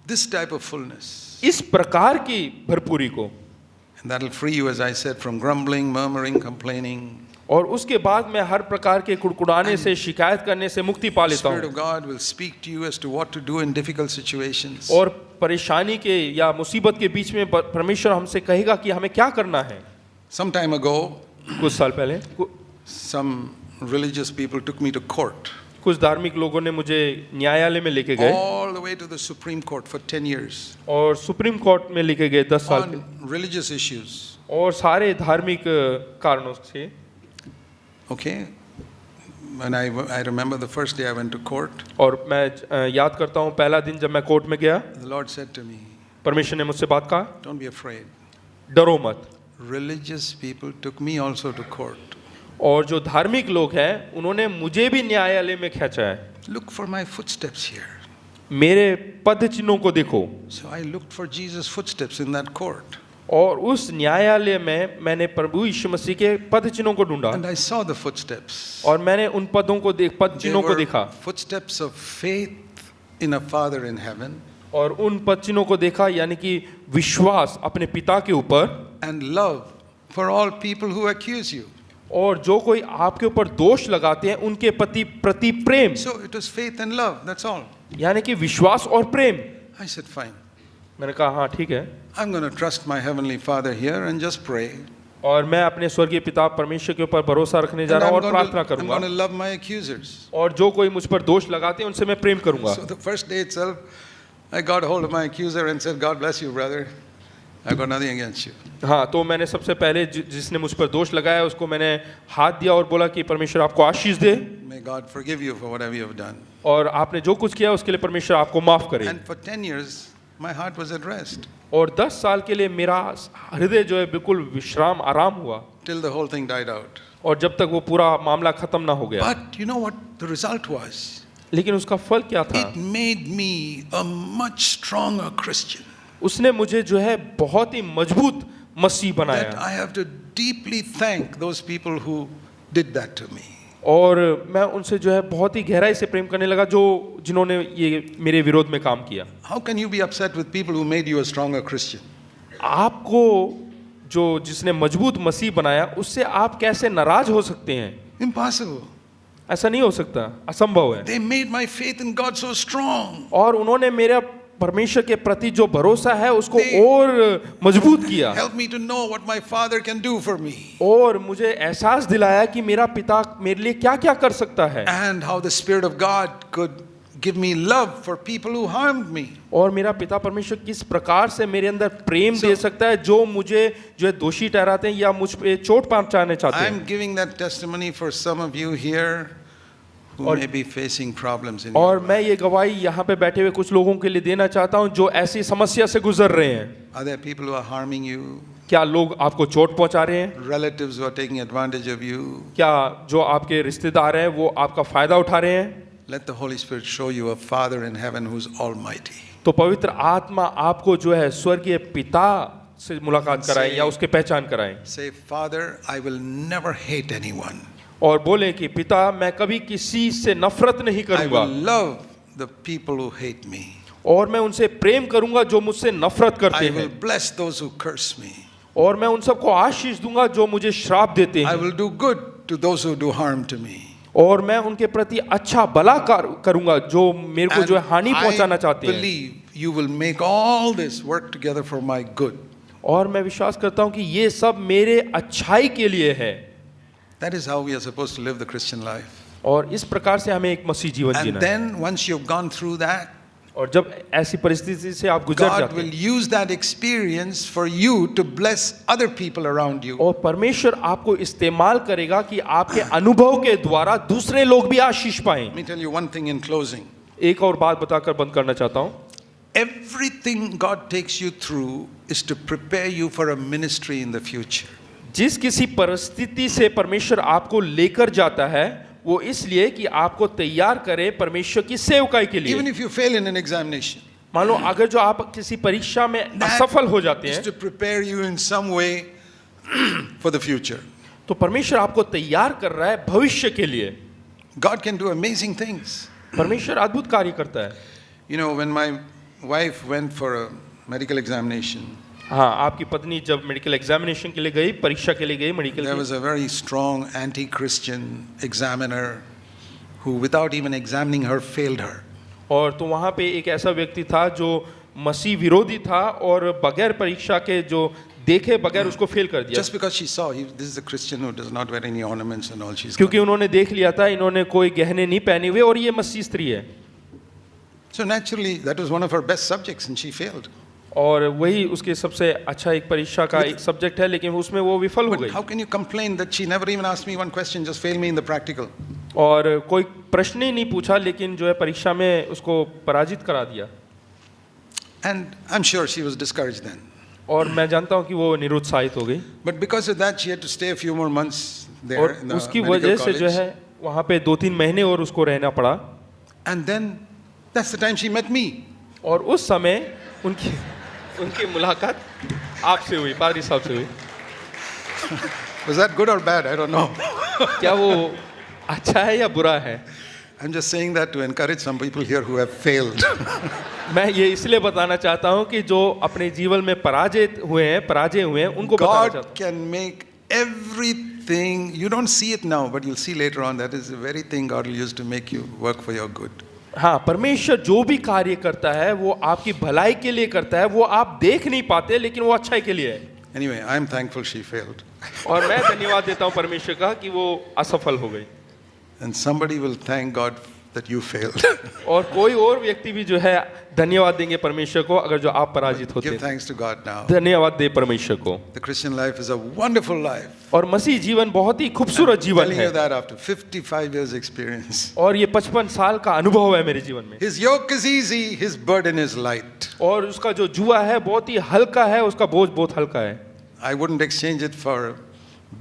this type of fullness. इस प्रकार की भरपूरी को, And that'll free you, as I said, from grumbling, murmuring, complaining. और उसके बाद मैं हर प्रकार के कुड़कुड़ाने से, शिकायत करने से मुक्ति पा The लेता Spirit हूँ। of God will speak to you as to what to do in difficult situations. और परेशानी के या मुसीबत के बीच में परमेश्वर हमसे कहेगा कि हमें क्या करना है। Some time ago, कुछ साल पहले some religious people took me to court, कुछ धार्मिक लोगों ने मुझे न्यायालय में लेके गए all the way to the Supreme Court for 10 years और सुप्रीम कोर्ट में लेके गए 10 साल के, on religious issues. और सारे धार्मिक कारणों से। Okay? When I remember the first day I went to court, और मैं याद करता हूँ पहला दिन जब मैं कोर्ट में गया, the Lord said to me, परमेश्वर ने मुझसे बात कहा, don't be afraid. डरो मत। Religious people took me also to court. और जो धार्मिक लोग हैं उन्होंने मुझे भी न्यायालय में खींचा है। Look for my footsteps here. मेरे पद चिन्हों को देखो। So I looked for Jesus' footsteps in that court. और उस न्यायालय में मैंने प्रभु यीशु मसीह के पद चिन्हों को ढूंढा And I saw the footsteps. और मैंने उन पदों को पद They चिन्हों को were देखा footsteps of faith in a Father in heaven और उन पद चिन्हों को देखा, यानी कि विश्वास अपने पिता के ऊपर and love for all people who accuse you. और जो कोई आपके ऊपर दोष लगाते हैं उनके प्रति प्रेम, So it was faith and love, that's all. यानी कि विश्वास और प्रेम। I said, fine. मैंने कहा हाँ ठीक है, I'm going to trust my Heavenly Father here and just pray. और मैं अपने स्वर्गीय पिता परमेश्वर के ऊपर भरोसा रखने जा And रहा हूँ I'm और going प्रार्थना to, I'm करूंगा, going to love my accusers. और जो कोई मुझ पर दोष लगाते हैं उनसे मैं प्रेम करूंगा। So the first day itself, I got hold of my accuser and said, God bless you, brother. I've got nothing against you. हाँ, तो मैंने सबसे पहले जिसने मुझ पर दोष लगाया उसको मैंने हाथ दिया और बोला कि परमेश्वर आपको आशीष दे, May God forgive you for whatever you have done. और आपने जो कुछ किया उसके लिए परमेश्वर आपको माफ करे। And for 10 years, my heart was at rest और 10 साल के लिए मेरा हृदय जो है बिल्कुल विश्राम आराम हुआ, till the whole thing died out. और जब तक वो पूरा मामला खत्म ना हो गया। But you know what the result was? लेकिन उसका फल क्या था? It made me a much stronger Christian. उसने मुझे जो है बहुत ही मजबूत मसीह That बनाया, I have to deeply thank those people who did that to me. और मैं उनसे जो है बहुत ही गहराई से प्रेम करने लगा जिन्होंने ये मेरे विरोध में काम किया। How can you be upset with people who made you a stronger Christian? आपको जिसने मजबूत मसीह बनाया उससे आप कैसे नाराज हो सकते हैं? Impossible. ऐसा नहीं हो सकता, असंभव है। They made my faith in God so strong. और उन्होंने मेरा परमेश्वर के प्रति जो भरोसा है उसको They- और मजबूत किया, Help me to know what my Father can do for me. और मुझे एहसास दिलाया कि मेरा पिता मेरे लिए क्या क्या कर सकता है, And how the Spirit of God could give me love for people who harmed me. और मेरा पिता परमेश्वर किस प्रकार से मेरे अंदर प्रेम दे सकता है जो मुझे जो है दोषी ठहराते हैं या मुझ पे चोट पहुंचाने चाहते हैं। I'm giving that testimony for some of you here who और- may be facing problems in your और life. मैं ये गवाही यहाँ पे बैठे हुए कुछ लोगों के लिए देना चाहता हूँ जो ऐसी समस्या से गुजर रहे हैं। Are there people who are harming you? क्या लोग आपको चोट पहुंचा रहे हैं? Relatives who are taking advantage of you? क्या जो आपके रिश्तेदार हैं वो आपका फायदा उठा रहे हैं? Let the Holy Spirit show you a Father in heaven who's almighty. तो पवित्र आत्मा आपको जो है स्वर्गीय पिता से मुलाकात कराए या उसके पहचान कराए, Say, Father, I will never hate anyone. और बोले कि पिता मैं कभी किसी से नफरत नहीं I करूंगा, will love the people who hate me. और मैं उनसे प्रेम करूंगा जो मुझसे नफरत करते I will हैं, bless those who curse me. और मैं उन सबको आशीष दूंगा जो मुझे श्राप देते I हैं, will do good to those who do harm to me. और मैं उनके प्रति अच्छा भला करूंगा जो मेरे को And जो है हानि पहुंचाना I चाहते हैं। believe you will make all this work together for my good. और मैं विश्वास करता हूं कि ये सब मेरे अच्छाई के लिए है, That is how we are supposed to live the Christian life. और इस प्रकार से हमें एक मसीह जीवन And जीना है। then once you've gone through that, और जब ऐसी परिस्थिति से आप गुजर God जाते will हैं use that experience for you to bless other people around you. और परमेश्वर आपको इस्तेमाल करेगा कि आपके अनुभव के द्वारा दूसरे लोग भी आशीष पाएं। Let me tell you one thing in closing. एक और बात बताकर बंद करना चाहता हूं, Everything God takes you through is to prepare you for a ministry in the future. जिस किसी परिस्थिति से परमेश्वर आपको लेकर जाता है वो इसलिए कि आपको तैयार करे परमेश्वर की सेवकाई के लिए। Even if you fail in an examination, मान लो अगर जो आप किसी परीक्षा में असफल हो जाते is हैं to prepare you in some way for the future. तो परमेश्वर आपको तैयार कर रहा है भविष्य के लिए। God can do amazing things. परमेश्वर अद्भुत कार्य करता है। You know, when my wife went for a medical examination, हाँ, आपकी पत्नी जब मेडिकल एग्जामिनेशन के लिए गई, परीक्षा के लिए गई मेडिकल there की, was a very strong anti-Christian examiner who, without even examining her, failed her. और तो वहाँ पे एक ऐसा व्यक्ति था जो मसीह विरोधी था और बगैर परीक्षा के जो देखे बगैर उसको फेल कर दिया, Just because she saw, this is a Christian who does not wear any ornaments and all. She's क्योंकि उन्होंने देख लिया था इन्होंने कोई गहने नहीं पहने हुए और ये मसीह स्त्री है। So naturally, that was one of her best subjects, and she failed. और वही उसके सबसे अच्छा एक परीक्षा का एक सब्जेक्ट है, लेकिन उसमें वो विफल हो But गई। how can you complain that she never even asked me one question, just failed me in the practical? और कोई प्रश्न ही नहीं पूछा, लेकिन जो है परीक्षा में उसको पराजित करा दिया। And I'm sure she was discouraged then. और मैं जानता हूँ कि वो निरुत्साहित हो गई, But because of that, she had to stay a few more months there और in the उसकी medical वजह से जो college. है वहाँ पे 2-3 महीने और उसको रहना पड़ा। And then that's the time she met me. और उस समय उनकी मुलाकात आपसे हुई, पादरी साहब से हुई। Was that good or bad? I don't know. क्या वो अच्छा है या बुरा है? I'm just saying that to encourage some people here who have failed. मैं ये इसलिए बताना चाहता हूँ कि जो अपने जीवन में पराजय हुए हैं उनको बताना चाहता God can make everything. You don't see it now, but you'll see later on. That is the very thing God will use to make you work for your good. हूँ। हाँ, परमेश्वर जो भी कार्य करता है वो आपकी भलाई के लिए करता है, वो आप देख नहीं पाते लेकिन वो अच्छाई के लिए है। Anyway, I'm thankful she failed. और मैं धन्यवाद देता हूँ परमेश्वर का कि वो असफल हो गई। And somebody will thank God that you failed. और कोई और व्यक्ति भी जो है धन्यवाद देंगे परमेश्वर को अगर जो आप पराजित होते Give हैं। thanks to God now. धन्यवाद दे परमेश्वर को। The Christian life is a wonderful life. और मसीह जीवन बहुत ही खूबसूरत जीवन Telling है you that after 55 years experience. और ये 55 साल का अनुभव है मेरे जीवन में। His yoke is easy, his burden is light. और उसका जो जुआ है बहुत ही हल्का है, उसका बोझ बहुत हल्का है। I wouldn't exchange it for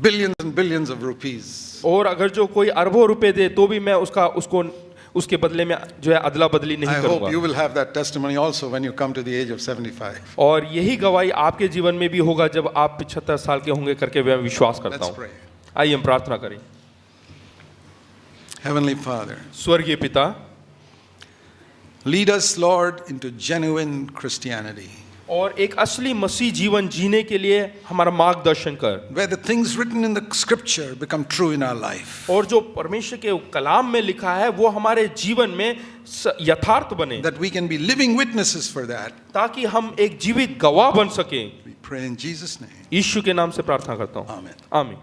billions and billions of rupees. और अगर जो कोई अरबों रुपए दे तो भी मैं उसके बदले में जो है अदला बदली नहीं I hope करूंगा। you will have that testimony also when you come to the age of 75. और यही गवाही आपके जीवन में भी होगा जब आप 75 साल के होंगे करके मैं विश्वास करता Let's हूँ। pray. आइए हम प्रार्थना करें। Heavenly Father, स्वर्गीय पिता, lead us, Lord, into genuine Christianity, और एक असली मसीह जीवन जीने के लिए हमारा मार्गदर्शन कर, where the things written in the scripture become true in our life. और जो परमेश्वर के कलाम में लिखा है वो हमारे जीवन में यथार्थ बने, That we can be living witnesses for that. ताकि हम एक जीवित गवाह बन सकें। We pray in Jesus' name. यीशु के नाम से प्रार्थना करता हूँ, Amen. आमीन।